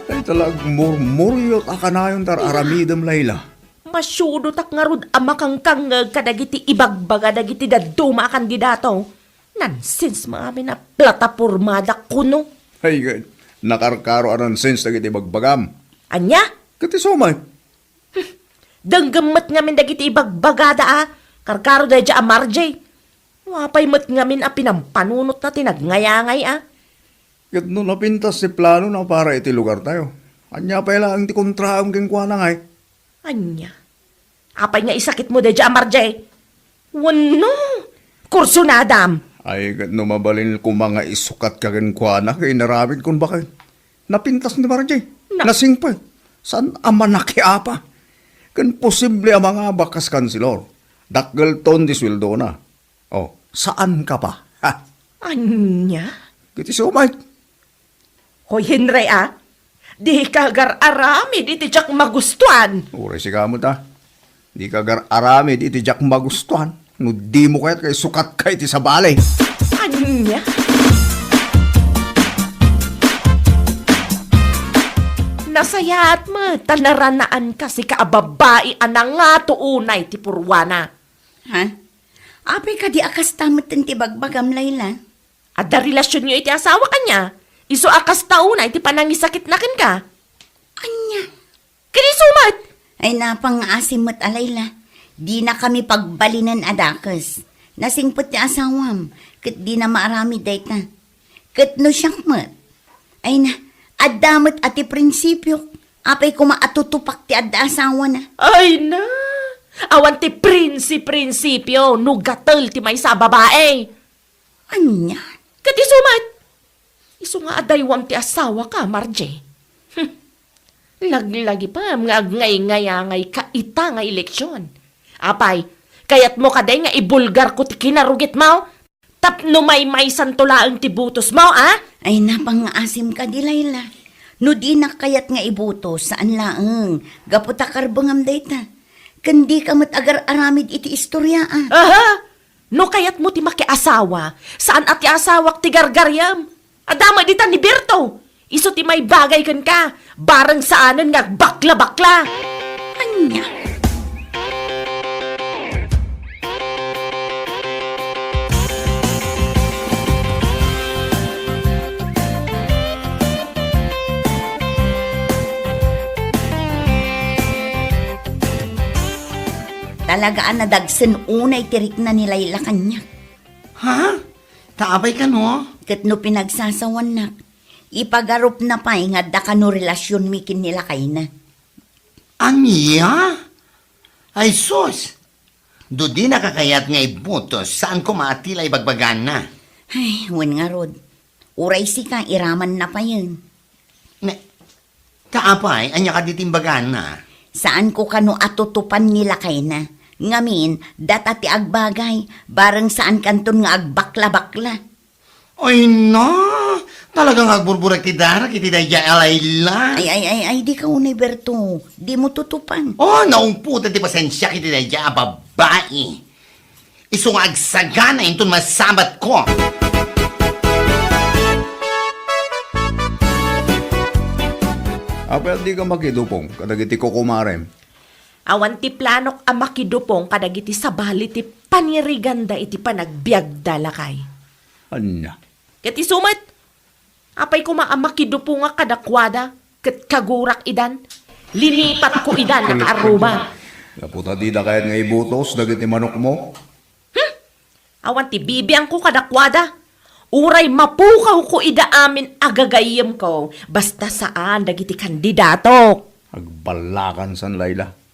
Ay talag murmuryot akanayon tar aramidam layla. Masyudo tak ngarud amakangkang kadagiti ibagbaga dagiti daduma kandidato. Nonsense mga amin na platapormada kuno. Ay, nakarkaro aran sense dagiti bagbagam. Anya? Kati somay. Danggamat ngamin dagiti ibagbagada Karkaro da dya amarjay. Wapay mat ngamin pinampanunot na tinagnayangay Kat no napintas si plano na para iti lugar tayo. Anya pa lang ti kontraam keng kwa na ngay. Anya? Apay nga isakit mo da dya amarjay. Wano? Kurso na adam. Ay, kat no mabalin kung mga isukat ka ken kwa na kay naramid kung bakit. Napintas ni Marjay. Nasing pa. Saan ama nakiapa? Kan posible ang mga bakas kansilor. Dakgal ton di sweldo na. Oh, saan ka pa? Ha? Anya? Kiti sumay. Hoy, Henry, di ka gar-arami, di tijak magustuhan. Uray si kamot Di ka gar-arami, di jak magustuhan. No di mo kaya't kay sukat kay ti sa balay. Anya? Nasayaat mo, tanaranaan kasi kaababai anang nga tuunay ti purwana. Ha? Apay ka di akas tamot ti bagbagam, Layla. At da relasyon nyo iti asawa kanya, iso akas taunay ti panangisakit na kin ka. Anya? Kinisumat! Ay napang-asim mo't Layla. Di na kami pagbalinan adakas. Nasingpot ti asawam. Kat di na maarami dayta. Kat no siyang mat. Ay na, adamot ati prinsipyo. Apay kumaatutupak ti adda asawa na. Ay na! Awan ti prinsipyo, nugatel ti may sa babae. Anya? Katisumat! Iso nga adaywam ti asawa ka, Marje. Laglagi pa, mga ngay-ngayangay kaita nga eleksyon. Apay, kayat mo kaday nga ibulgar ko ti kinarugit mo? Tapno may santulaang ti butos mo, Ay napang-asim ka di Layla. No di na kayat nga ibuto saan laeng. Gaputa karbangam dayta. Kandi ka mat agar-aramid iti istorya Aha! No kayat mo ti makiasawa, saan at ti asawak ti gargaryam? Adama di ta ni Berto. Iso ti may bagay kan ka, barang saanan nga bakla-bakla. Anya? Talagaan na dagsen unay tirik na ni Layla kanya. Ha? Taabay ka no? Kat no pinagsasawan na, ipagarup na pa nga da ka no relasyon mikin nila kay na. Anya? Ay sus! Do di nakakayat nga ibutos saan ko maatilay bagbagan na. Ay, wan nga rod. Uray si ka, iraman na pa yun. Taapay, anya ka ditimbagan na. Saan ko kano atutupan nila kay na? Ngamin, data ti agbagay, barang saan kanton nga agbakla-bakla. Ay no! Talagang agburburak ti dara kiti daya alayla. Ay, di ka unay Berto. Di mo tutupan. Oh, naumputan ti pasensya kiti daya babae. Iso nga agsagana inton masabat ko. Apel di ka makidupong, kadagiti ko kumarem. Awan ti planok a makidupong kadagiti sabali ti paniriganda iti panagbiagda lakay. Anya? Ket isumat, apay kuma a makidupong nga kadakwada, ket kagurak idan, lilipat ko idan nakaaruba. Kaputa di da kayat nga ibutos, dagiti manok mo. Awan ti bibiyang ko kadakwada, uray mapukaw ko ida amin agagayem ko, basta saan dagiti kandidato. Agbalakan san Layla.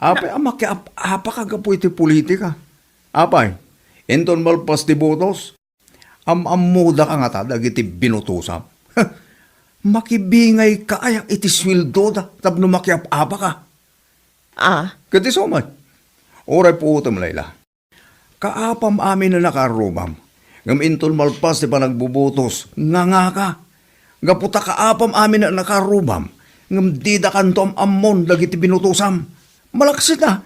Apay, apa ka po iti politika. Apay, enton malpas ti butos. Amuda ka nga ta, dagiti binutusam. Makibingay ka ayak iti swildo da, tapno makiap-apa ka. Kati somat. Oray po utam, Layla. Kaapam amin na nakarumam. Ngam intol malpas ti panagbubutos, nga ka. Gaputa kaapam amin na nakarumam. Ngam dida kantom ammon dagiti binutusam. Malaksit na.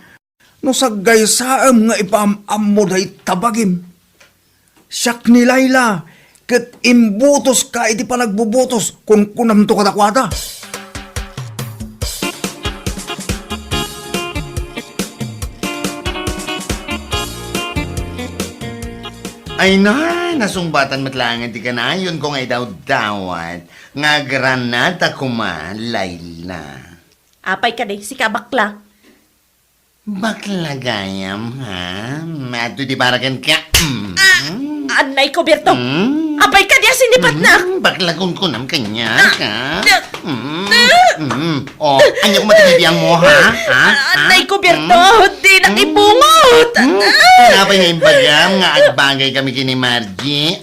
No sagay saam nga ipam-ammo day tabagim. Siyak ni Layla. Kat imbutos ka iti panagbubutos kung kunam to kadakwada. Ay na, nasumbatan matlangan ti kanayon kung ay daw dawat. Nga granata kuma, Layla. Apay ka day, si kabakla. Bakla gayam, ha? Mato di barakan ka. Anay ko, Berto. Abay ka diya sinipat na. Baklagon ko nam kanya ka. Oh, anya ko matinibiyang mo, ha? Anay ko, Berto, di nakibungot. Napay nga imbagam nga agbagay kami kini Margie.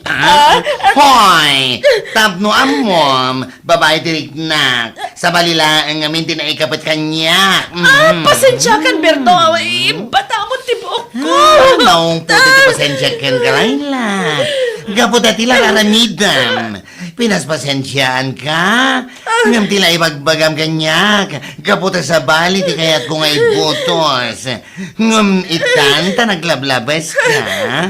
Hoy! Tapno amom, babae tiriknak. Sa balila ang amin tinaikapat kanya. Pasensya kan, Berto. Bata mo tibuok ko. Naong po titi pasensya kan kalayla. Gapo dati lang aramidam. Pinaspasensyaan ka. Ngam tila ibagbagam kanyak. Gapo ta sa bali ti kayat ko nga ibutos. Ngam itan ta naglablabas ka.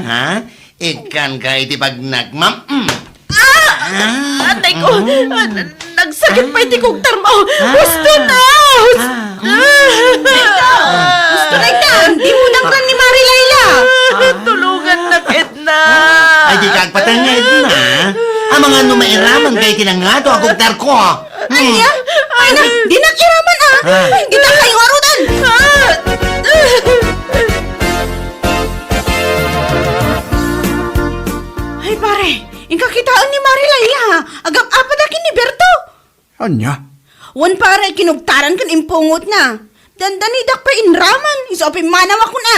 Ha? Ikan ka iti pagnagmam. Anay ko, nagsakit pa iti kong tarmo. Gusto na! Gusto na ka! Di mo nang ran ni Mari Layla! Tulungan na, Edna! Ay di kagpatangad na. Ang mga numairaman kay tinangato akong tarko. Anya? Ay na, di nakiraman Kita kayong arutan! Ay pare, ingkakitaan ni Mari Layla. Agap apadakin ni Berto. Anya? Wan pare, kinugtaran kan impungot na. Dandanidak pa inraman. Isopin manaw ako na.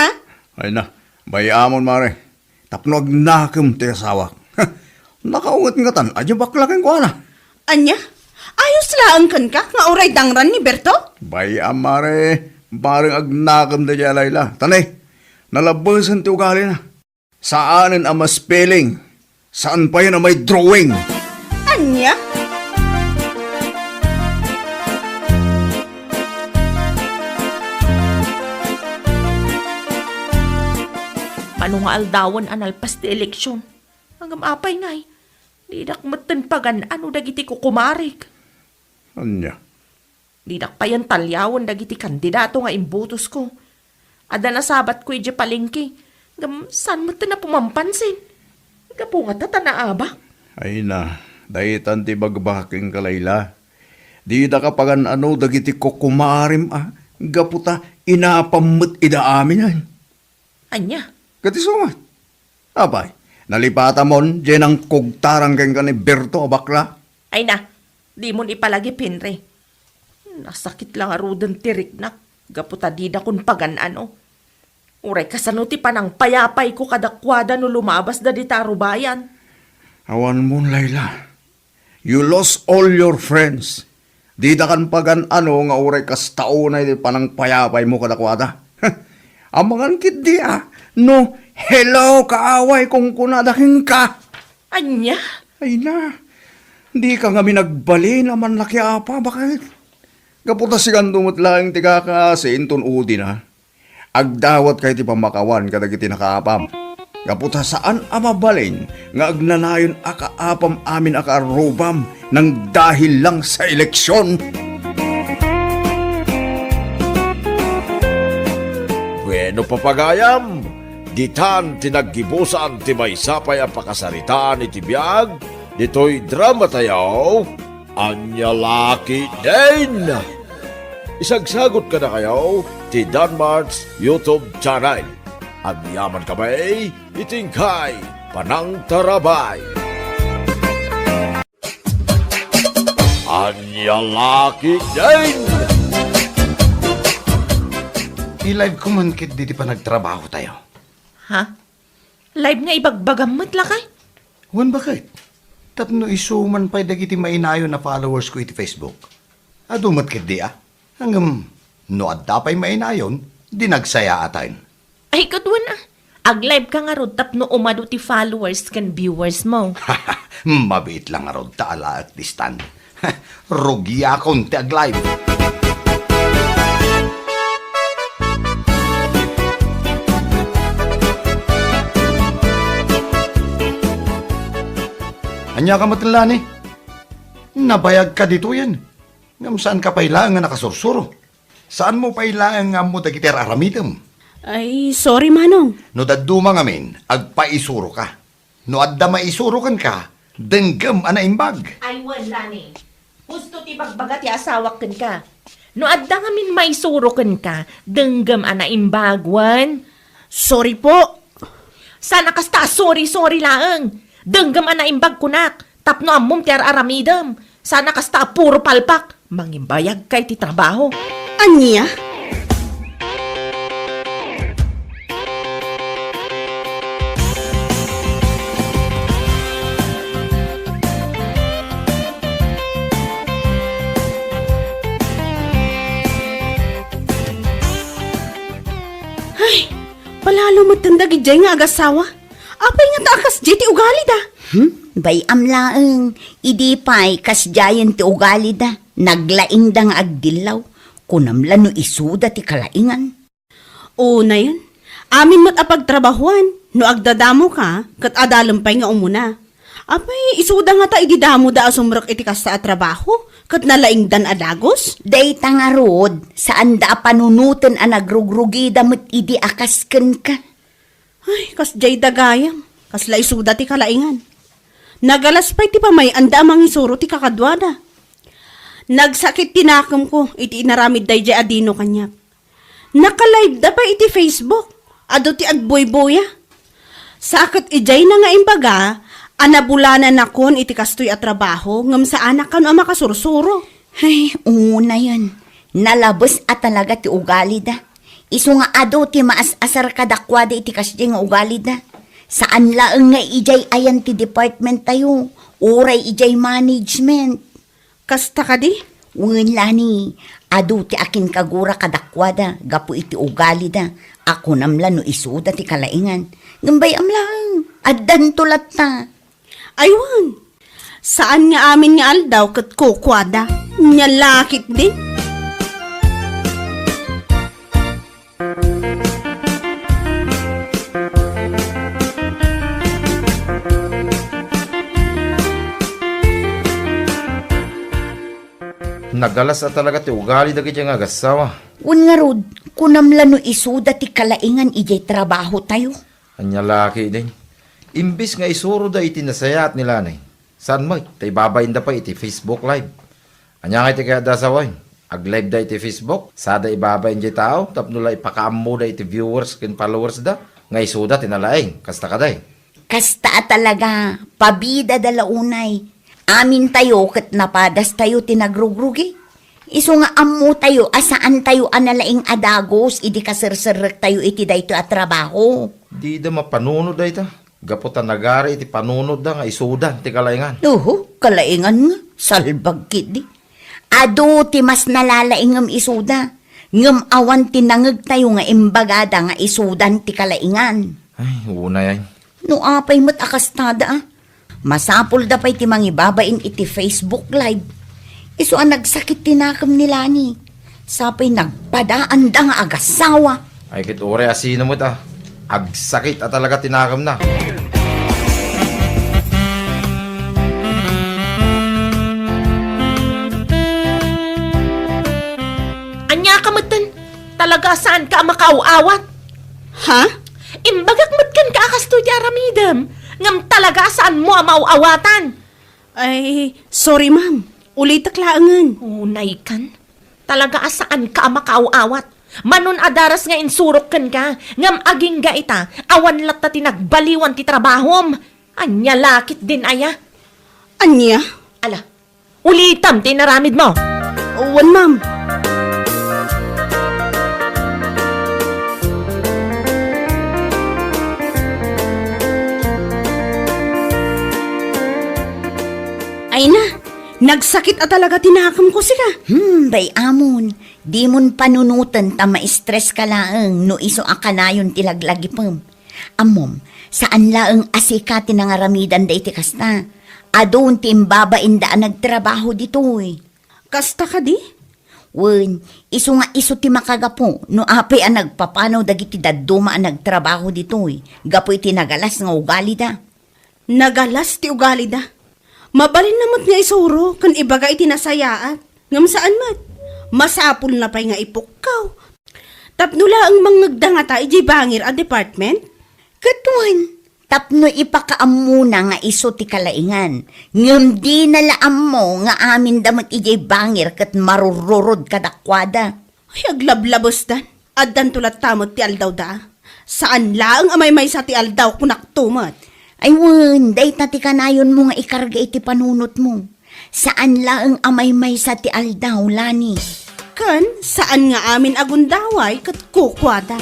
Ay na, bayamon mare. Tapnog nakem ti asawa. Nakaungat nga tan, adya baklakan ko na. Anya? Ayos lang kan ka nga oray dangran ni Berto? Bayam mare, parang agnakam da dya Layla. Tanay, nalabasan ti ugali na. Saanin ang mas spelling? Saan pa yan ang may drawing? Anya? Paano nga aldawan analpas ti eleksyon? Hanggang apay ngay. Di dakmatan pagan ano dagiti ko kumarik. Anya? Di dakpayan talyawan dagiti kandidato nga imbutos ko. Ada nasabat ko ije palengke. Gam saan mo na pumampansin? Gapo nga tatanaaba. Ay na, dahitan ti bagbaking kalayla. Di da kapagan ano dagiti ko kumarim gaputa inapamut ida amin yan. Anya? Kati sumat. Abay, nalipata mon, dyan ang kugtarang kang ni Berto o bakla. Ay na, di mo ipalagi pinre. Nasakit lang arudan tirik na. Gaputa di da kun pagan ano. Uray kasanuti pa ng payapay ko kadakwada no lumabas da di tarubayan. Awan mo, Layla. You lost all your friends. Di da kan pagan ano nga uray kas taunay di panang payapay mo kadakwada. Amangan kit di no, hello kaaway kung kunadaking ka. Anya? Ay na, di ka nga minagbali naman laki apa, bakit? Kaputa sigan dumot lang tiga ka sa inton udi na. Agdawat kay ti pamakawan kadagiti nakaapam. Kaputa saan amabalin nga agnanayon akaapam amin akaarubam nang dahil lang sa eleksyon. Bueno papagayam, ditan tinaggibusan ti maysapay ang pakasaritaan iti biyag, dito'y drama tayaw, Anya Laki din! Isagsagot ka na kayo, ti Danmar's YouTube channel. Ang yaman kamay, itingkay, panang tarabay. Anya Laki din! I-live ko man kit di pa nagtrabaho tayo. Ha? Live nga ibagbagamot lakay? Wan bakit? Tapno isuman pa dagiti mainayo na followers ko iti Facebook. Adumat kit di Hanggang no adda pa'y mainayon, di nagsaya atayin. Ay katwan Ag-live ka nga rod tapno umado ti followers kan viewers mo. Mabit lang arod taala at distan. Rugi akong ti ag-live. Anya ka matalani? Nabayag ka dito yan. Ngam saan ka pailaan nga nakasursuro? Saan mo pailaan nga mo dagiter aramidem? Ay, sorry Manong. No daduma ngamin, agpaisuro ka. No adda maisurukan ka, denggam ana imbag. Ay wala ni. Gusto ti bagbaga ti asawak ken ka. No adda nga min may suroken ka, denggam ana imbagwan. Sorry po. Sana kasta sorry laeng. Denggam ana imbag kunak. Tapno ammom ti aramidam. Sana kasta puro palpak. Mangimbayag kay ti trabaho. Anya? Ay, palalo matanda gidjay nga agasawa. Apay nga taakas di ti ugali da. Bay amlaeng, idi pa'y kasjayan ti ugali da. Naglaing da nga agdilaw. Kunamla no isuda ti kalaingan. Oo na yan. Amin mat apagtrabahuan. No agdadamo ka, kat adalumpay nga umuna. Apay, isuda nga ta ididamo da asumrok iti kasta at trabaho. Kat nalaing dan adagos. Day tangarod, saan da panunutan a nagrugrugi damit idi akasken ka. Ay, kas jay dagayam. Kas la isuda ti kalaingan. Nagalas pa'y ti pamay anda amang isuro ti kakadwada. Nagsakit tinakam ko, iti inaramid day jay adino kanyak. Nakalive da pa iti Facebook. Ado ti agboy-boya. Sakit ijay na nga imbaga, anabulanan na kon iti kastoy at trabaho, ngam sa anak kan ang makasursuro. Ay, una yan. Nalabos at talaga ti ugali da. Isu nga ado ti maas-asar kadakwada iti kasdi nga ugali da. Saan laeng nga ijay ayan ti department tayo. Uray ijay management. Kasta ka di? Wala ni, ado ti akin kagura kadakwada, gapu iti ugali da. Ako namla no isuda ti kalaingan. Ngambay amlang, addan tulat ta. Aywan. Saan nga amin nga aldaw kat kukwada? Nyalakit din. Nagalas at talaga ti ugali dagiti nga agasawa. Un nga rod, kunamla no isuda ti kalaingan ijay trabaho tayo. Anya laki din. Imbis nga isuro da iti nasayat nila nay. Saan mo? Tay babayin da pa iti Facebook live. Anya nga iti kaya dasaway. Ag-live da iti Facebook. Sada ibabayin di tao. Tapno la ipakaammo da iti viewers kin followers da. Nga isuda tinalaing. Kasta ka day. Kasta talaga, pabida dalaunay. Amin tayo kat napadas tayo tinagrugrugi. Isu nga ammo tayo asaan tayo analaing adagos idi kasirsirik tayo iti dayto at trabaho. Di da mapanunod da ita. Gaputan nagari iti panunod da nga isudan ti kalaingan. Kalaingan nga, salbag kidi. Ado ti mas nalalaingam isuda. Ngam awan tinangag tayo nga imbagada nga isudan ti kalaingan. Ay, una yan. No apay mo't akastada ah. Masapol da pa'y ti mangibabain iti Facebook Live. Isu ang nagsakit tinakam nila ni. Sapay nagpadaan da nga agasawa. Ay kit ore asino mo ta. Agsakit at talaga tinakam na. Anya ka matan. Talaga saan ka makauawat? Ha? Imbagak matkan ka akastoy ti aramidam. Ngam talaga saan mo mauawatan? Ay, sorry ma'am. Ulit aklaangan. Unay kan? Talaga asaan ka makauawat? Manon adaras nga insurok kan ka. Ngam aging ga ita. Awan lat ta tinagbaliwan ti trabahom. Anya lakit din aya. Anya? Ala, ulitam tinaramid mo. Wan ma'am. Ay na, nagsakit at talaga tinakam ko sila. Bay amon. Di mon panunutan ta ma-stress ka laeng no iso akanayon tilaglagipem. Amom, saan laeng asika tinangaramidan da iti kasta. Adon timbabain da nagtrabaho dito eh. Kasta ka di? Wen, iso nga iso ti makagapo no apay ang nagpapanaw dagiti daduma ang nagtrabaho dito eh. Gapo iti nagalas nga ugali da. Nagalas ti ugali da. Mabalin namat nga isuro, kan ibaga iti nasayaat. Ngam saan mat? Masapul na pa'y nga ipukkaw. Tapnula ang mangagda nga ta, iji bangir a department? Katuan, tapno ipakaamuna nga iso ti kalaingan. Ngam di nalaam mo nga amin damot ijay bangir kat marururod kadakwada. Ay, aglablabos dan. Addan tulat tamot ti aldaw da. Saan laang amay may sa ti aldaw kunak tumat? Ay wen, day tati kanayon mo nga ikarga iti panunot mo. Saan laeng amay may sa ti aldaw, Lani? Kan, saan nga amin agundaway kat kukwada?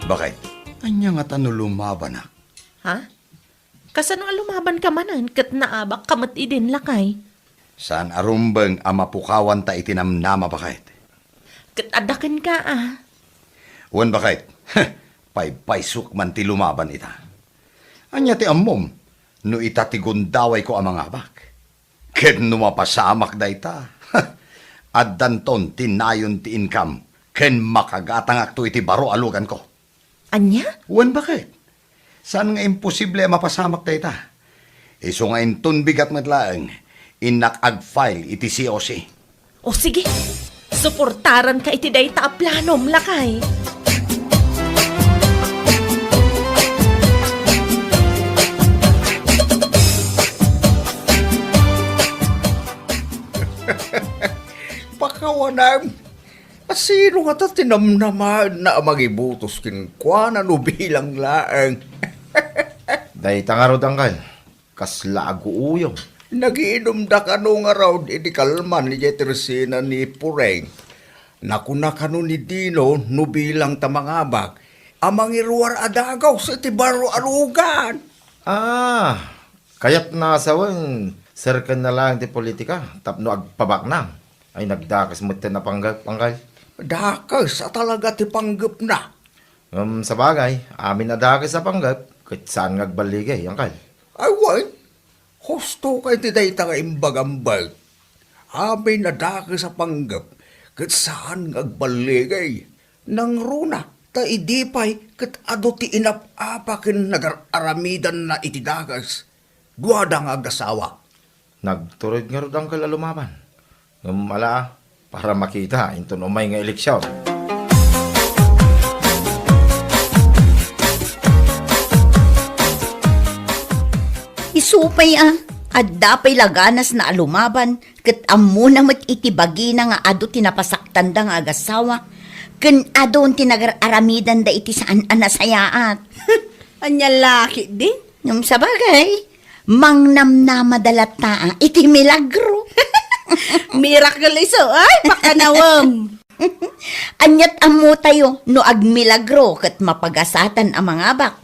Bakit? Anya nga tano lumaban na. Ha? Kasano nga lumaban ka manan kat naabak kamat idin lakay? Saan arumbang amapukawan ta itinamnama bakit? Kat adakin ka Wan bakit? Pay-paysuk man ti lumaban ita. Anya ti ammom, no itatigundaway ko ang mga abak. Ket numapasamak da ita. At danton tinayon ti income, ken makagatangak to iti baro alugan ko. Anya? Wan bakit? Saan nga imposible mapasamak da ita? Iso nga inton bigat matlaang, inak ag-file iti COC. O sige, suportaran ka iti day ta planom lakay. Pakawanam. Asino nga ta tinamnaman na magibutos kin kwa na bilang laang. Day tangarod angkal. Kasla aguuyong. Nagiinom da kano nga raw iti kalman ni Jetrisina ni Pureng. Nakuna kano ni Dino no bilang tamangabak. Amang iruar adagaw sa tibaro arugan. Kayat nasawan, serkan na lang ti politika, tapno agpabak na. Ay nagdakas mo na panggap, angkal. Dakas at talaga ti panggap na. Sa bagay, amin na dakas sa panggap, kahit saan ngagbaligay, angkal. Ay wan, husto kay ti dayta nga imbagambag. Amin na dakas sa panggap, kahit saan ngagbaligay. Nang runa, ta idipay kat ado ti inap-apakin nagararamidan na iti dagas. Duwada nga agasawa. Nagturod nga rin angkal alumaman. Ala, para makita, inton umay nga eleksyon. Isupay Adda pay laganas na alumaban, kat ammo na mat itibagi na nga ado tinapasaktan da nga agasawa, ken adon tinagararamidan da iti saan anasayaat. Anya laki din. Yung sa bagay, mangnam na madalata iti milagro. Miracle iso, ay, pakanawam. Anyat ammo tayo no agmilagro kat mapagasatan ang mga bak.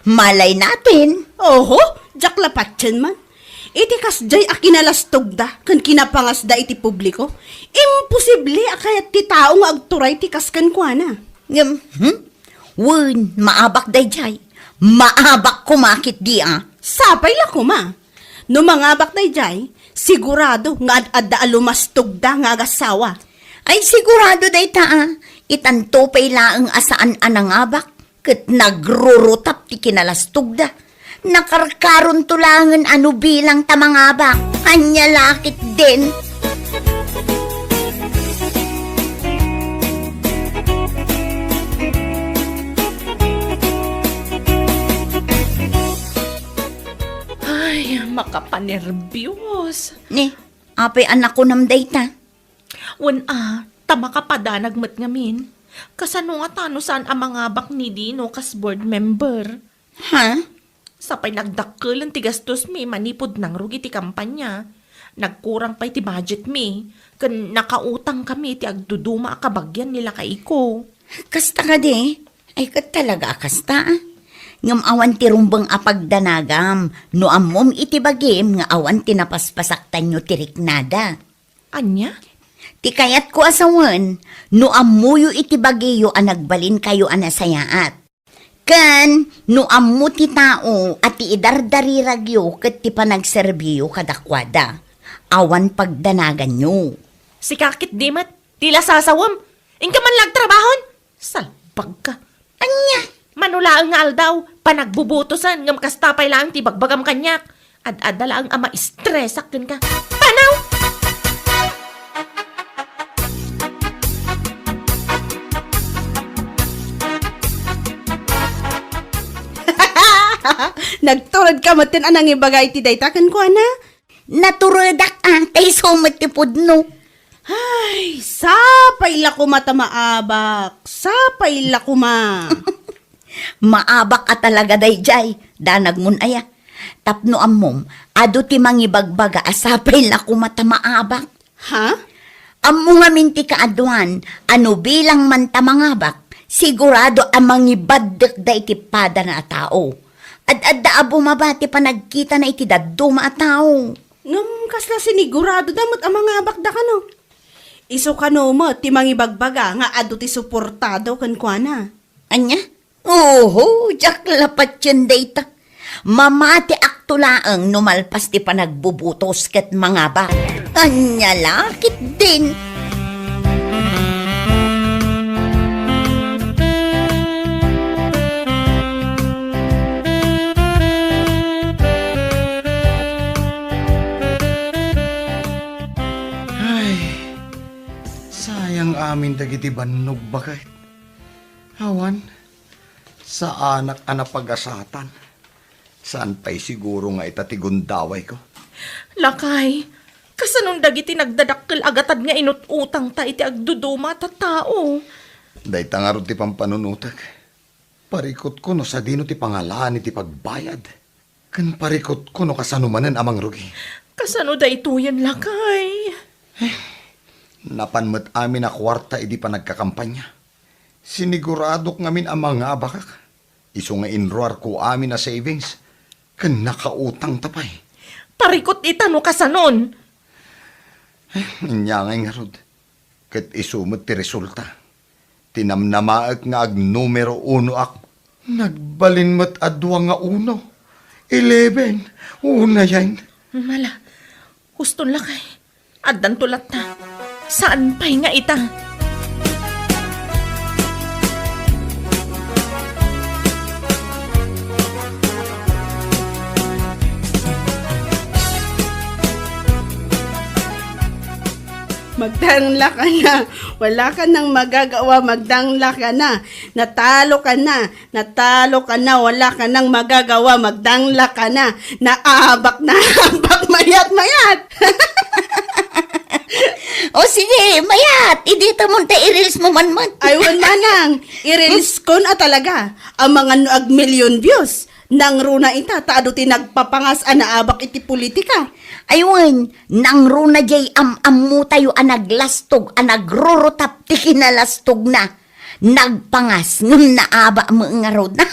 Malay natin. Oho, jaklapatyan man. Iti kasjay a kinalastog da, kan kinapangas da iti publiko. Imposible akayat ti tao nga agturay ti kaskan kwa na. Wun, maabak dayjay. Maabak kumakit di Sapay la ko ma. No mga abak dayjay, sigurado nga adda alumastog da nga agasawa. Ay sigurado day ta itanto pay laeng asaan anangabak ket nagrurutap ti kinalastog da. Nakarkaron tulangan ano bilang tamangabak. Anya lakit din. Ay, makapanerbiyos. Ni, apay anak ko nam dayta. Wan tama ka pa da nagmat ngamin. Kasano nga tano saan ang mga bak ni Dino kas board member. Ha? Sapay nagdakkel ang tigastos mi manipod ng rugi ti kampanya. Nagkurang pa iti budget mi. Kan nakautang kami ti agduduma akabagyan nila kaiko. Kasta ka di. Ay kat talaga kasta ngam awan ti rumbang apagdanagam. No amom iti bagim nga awan ti napaspasaktan nyo ti riknada. Anya? Ti kayat ko asawan, no amuyo iti bagiyo anagbalin kayo anasayaat. Kan, no ammo ti tao at ti idardariragyo ket ti panagserbiyo kadakwada. Awan pagdanagan nyo. Si kakit dimat, tila sasawam. Ingka man lagtrabahon. Salpag ka. Anya? Manulaang nga aldaw, panagbubutosan ngam kastapay lang ti bagbagam kanyak. Ad-adala ang ama istresak dun ka. Panaw! Nagturad ka matin anang ibagay ti daytakan kwa na. Naturedak tay sumatipod no. Ay, sapay la kuma ta maabak. Sapay la kuma. Maabak ka talaga dayjay, danag mun aya. Tapno ammom, ado ti mangibagbaga asapay la kumata maabak. Ha? Ammo nga minti kaaduan, ano bilang man tamangabak, sigurado ang mangibadek da iti pada na tao. Ad-adda bumabati pa nagkita na iti daduma a tao. Ngam kasla sinigurado damot ang mga abak da kano. Iso kano mo, ti mangibagbaga nga ado ti suportado kan kuana. Anya? Oho, jak lapat yun data. Mamati aktulaang numalpas ti panagbubutos ket mga ba. Anya lakit din. Ay, sayang amin dagiti bannog bakit. Awan, sa anak pag-asatan. Saan pa'y siguro nga itatigundaway ko? Lakay, kasanong dagiti nagdadakkel agatad nga inututang ta iti agduduma ta tao. Day tangarod ti pampanunutag. Parikot ko no sa dino ti pangalan iti pagbayad. Kan parikot ko no kasanumanan amang rugi. Kasano da ito yan, lakay? Napanmat amin na kwarta idi pa nagkakampanya. Siniguradok ngamin ang mga abakak. Iso nga inroar ko amin na savings. Kan nakautang tapay. Parikot itano kasanon. Inya nga rod. Kat isumot ti resulta. Tinamnamaak nga ag numero 1 ak. Nagbalin mo't adwa nga 1. 11. Una yan. Mala, huston lakay. Addan tulat ta. Saan pa'y nga ita? Magdangla ka na. Wala ka nang magagawa. Magdangla ka na. Natalo ka na. Natalo ka na. Wala ka nang magagawa. Magdangla ka na. Naabak na. Abak mayat. O sige, mayat, idita mo ta i-reels mo man. Aywan manang. I-release ko na talaga. Ang mga ag million views. Nang runa ita. Taado ti nagpapangas anaabak iti politika. Aywan, nang runa jay am-ammo tayo anaglastog, anagrurutap ti kinalastog na. Nagpangas, ngam naaba mo nga rod na.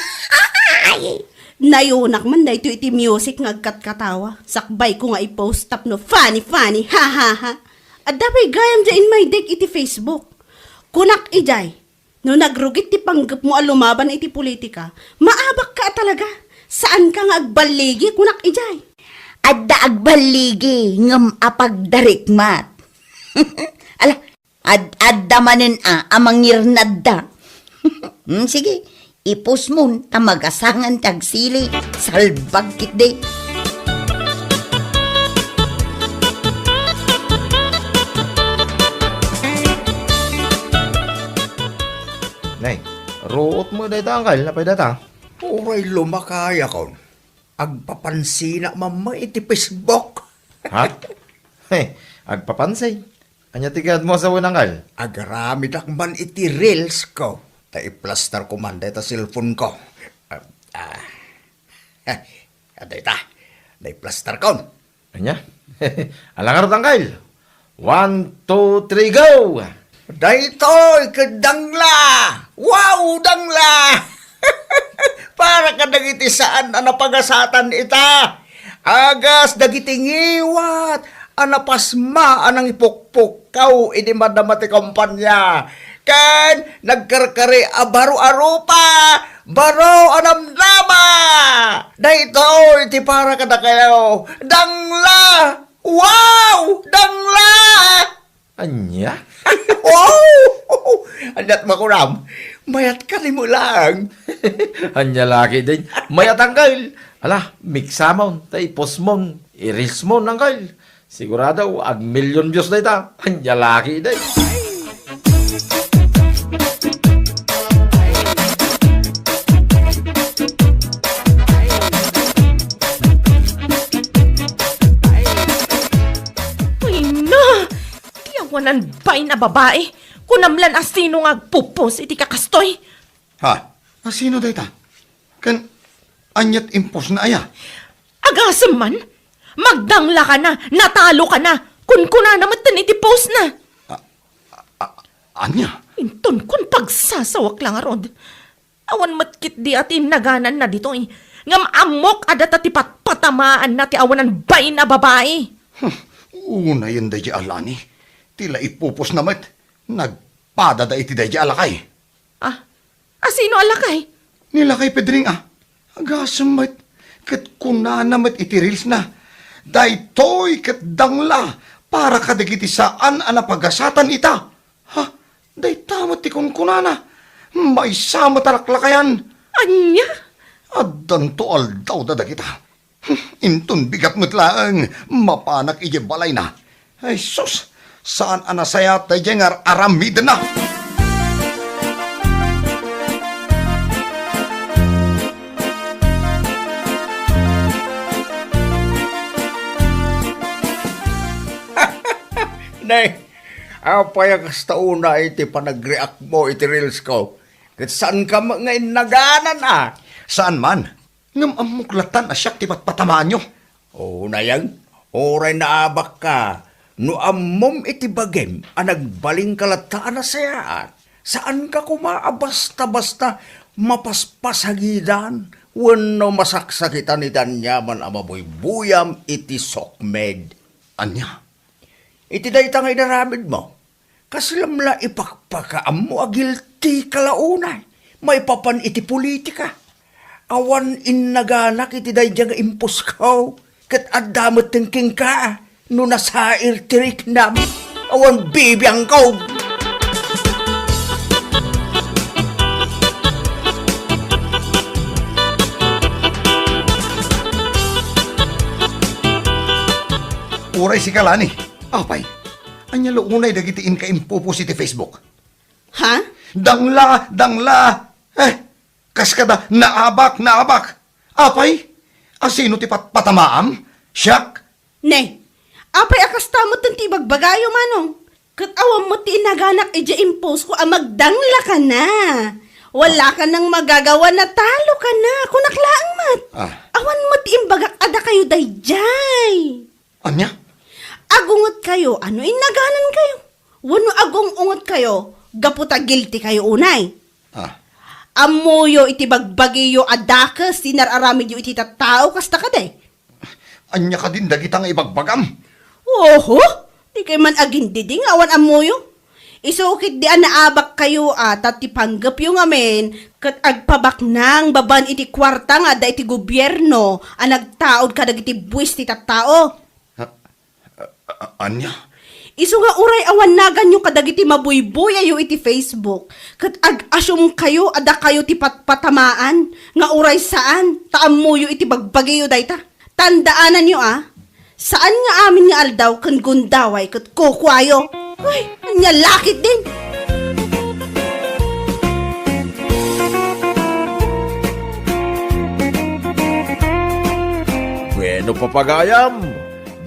Nayunak man da ito iti music nga agkat-katawa. Sakbay ko nga i-post tap no funny, ha ha ha. At dapay gayam dyan in my deck iti Facebook. Kunak ijay, no nagrugit ti panggap mo alumaban iti politika, maabak ka talaga. Saan ka nga agbaligi kunak ijay? Adda agbaligi, ngam apagdarikmat. Ala, adda manen amangirnad da. Sige, ipos mo, tamagasangan tagsili, salbag kit de. Nay, ruot mo day tangkal, napay data. Uray lumakaya kon. Agpapansina mama iti Facebook. Ha? Hey, agpapansay. Anya tigad mo sa unangkal? Agaramid akman iti reels ko. Ta i-plaster ko man data cellphone ko. Aday ta. Da i-plaster ko. Anya? Alangarot angkal. 1, 2, 3, go! Daytoy kadangla. Wow, dangla. Para ka dagiti saan anapagasatan ita. Agas dagiti ngiwat. Anapasma anang ipukpukaw idi madamati kompanya. Kan nagkarkari baro-aro pa. Baro anamdama. Dayto iti para kada kayo. Dangla. Wow! Dangla. Anya? Wow! Anyat makuram. Mayat ka ni mo lang. Anya laki din. Mayat angkal. Ala, miksamon, tay posmon, irismon angkal. Sigurado, ag million views na ita. Anya laki din. Awanan bay na babae, kunamlan asino nga pupos iti kakastoy. Ha? Sino day ta? Kan, anyat impos na aya. Agasam man, magdangla ka na, natalo ka na, kunkuna naman tan iti post na. Anya? Inton kun pagsasawak lang arod. Awan matkit di atin naganan na dito eh. Ngam amok adat ati patpatamaan na ti awanan bay na babae. Una yun day alani. Tila ipupos na mat. Nagpadada iti day alakay. Asino alakay? Nilakay Pedring Agasam mat. Kat kuna na mat iti reels na. Daytoy kat dangla. Para kadagiti saan anapagasatan ita. Ha? Day tamat ti kunkunana. May sama talaklakayan. Anya? Addan to aldaw dadagita. Intun bigat mutlaang mapanak ije balay na. Ay sus, saan anasayat tayo nga aramid na? Nay, apay ang kastauna iti panag-react mo iti reels ko. Kat saan ka nga inaganan Saan man? Ngam amuklatan asyak ti patpatamaan nyo. O na yan, oray na abak ka. No ammom iti bagem, nagbaling kalataan na sayaan. Saan ka kumaabasta-basta mapaspashagidan? Wano masaksakitan ni Danyaman amaboy-buyam iti sokmed. Anya? Iti dayta nga inaramid mo. Kaslamla ipakpakaam mo agilti kalaunay. May papan iti politika. Awan innaganak iti dayta nga impos kaw. Kat adamot tengking ka. No nasair tirik nam. Awan bibiyang kaw. Uray si Kalani. Apay, anya lo unay dagitiin ka impupos iti Facebook. Ha? Dangla! Kaskada, naabak! Apay, asino ti patamaam? Siyak? Ne, apay akas tamot ng tibagbagayo manong. Kat awam mo ti inaganak ija impose ko magdangla ka na. Wala ka nang magagawa na talo ka na. Kunaklaang mat. Awan mo ti imbagak ada kayo dayjay. Anya? Agungot kayo, ano inaganan kayo? Wano agong ungot kayo, gaputa guilty kayo unay. Amoyo iti bagbagiyo adakas, tinararamid iti tattao, kasta ka day. Anya ka din dagitang ibagbagam. Oho, di kayo man aging diding, awan amoyo. Isukit di naabak kayo at tipanggap yung amin, kat agpabak nang baban iti kwarta nga da iti gobyerno, nagtaod ka dagiti buwis ti tattao. Anya? Isu nga uray awan nagan yung kadagiti mabuyboy ayo iti Facebook. Kat ag-asum kayo, ada kayo ti patpatamaan. Nga uray saan, taamuyo iti bagbagiyo dayta. Tandaanan nyo saan nga amin nga aldaw kan gundaway kat kukwayo. Ay, nyalakit din. Bueno papagayam,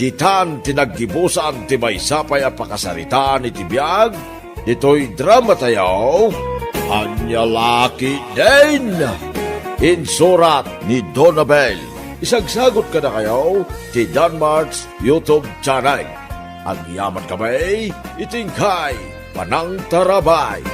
ditan tinaggibusan ti maysapay a pakasaritaan iti biag, dito'y drama tayo, Anya Laki din. Insurat ni Donabel. Isagsagot ka na kayo ti Danmarks YouTube channel. Ang yaman kamay, itingkay, panang tarabay.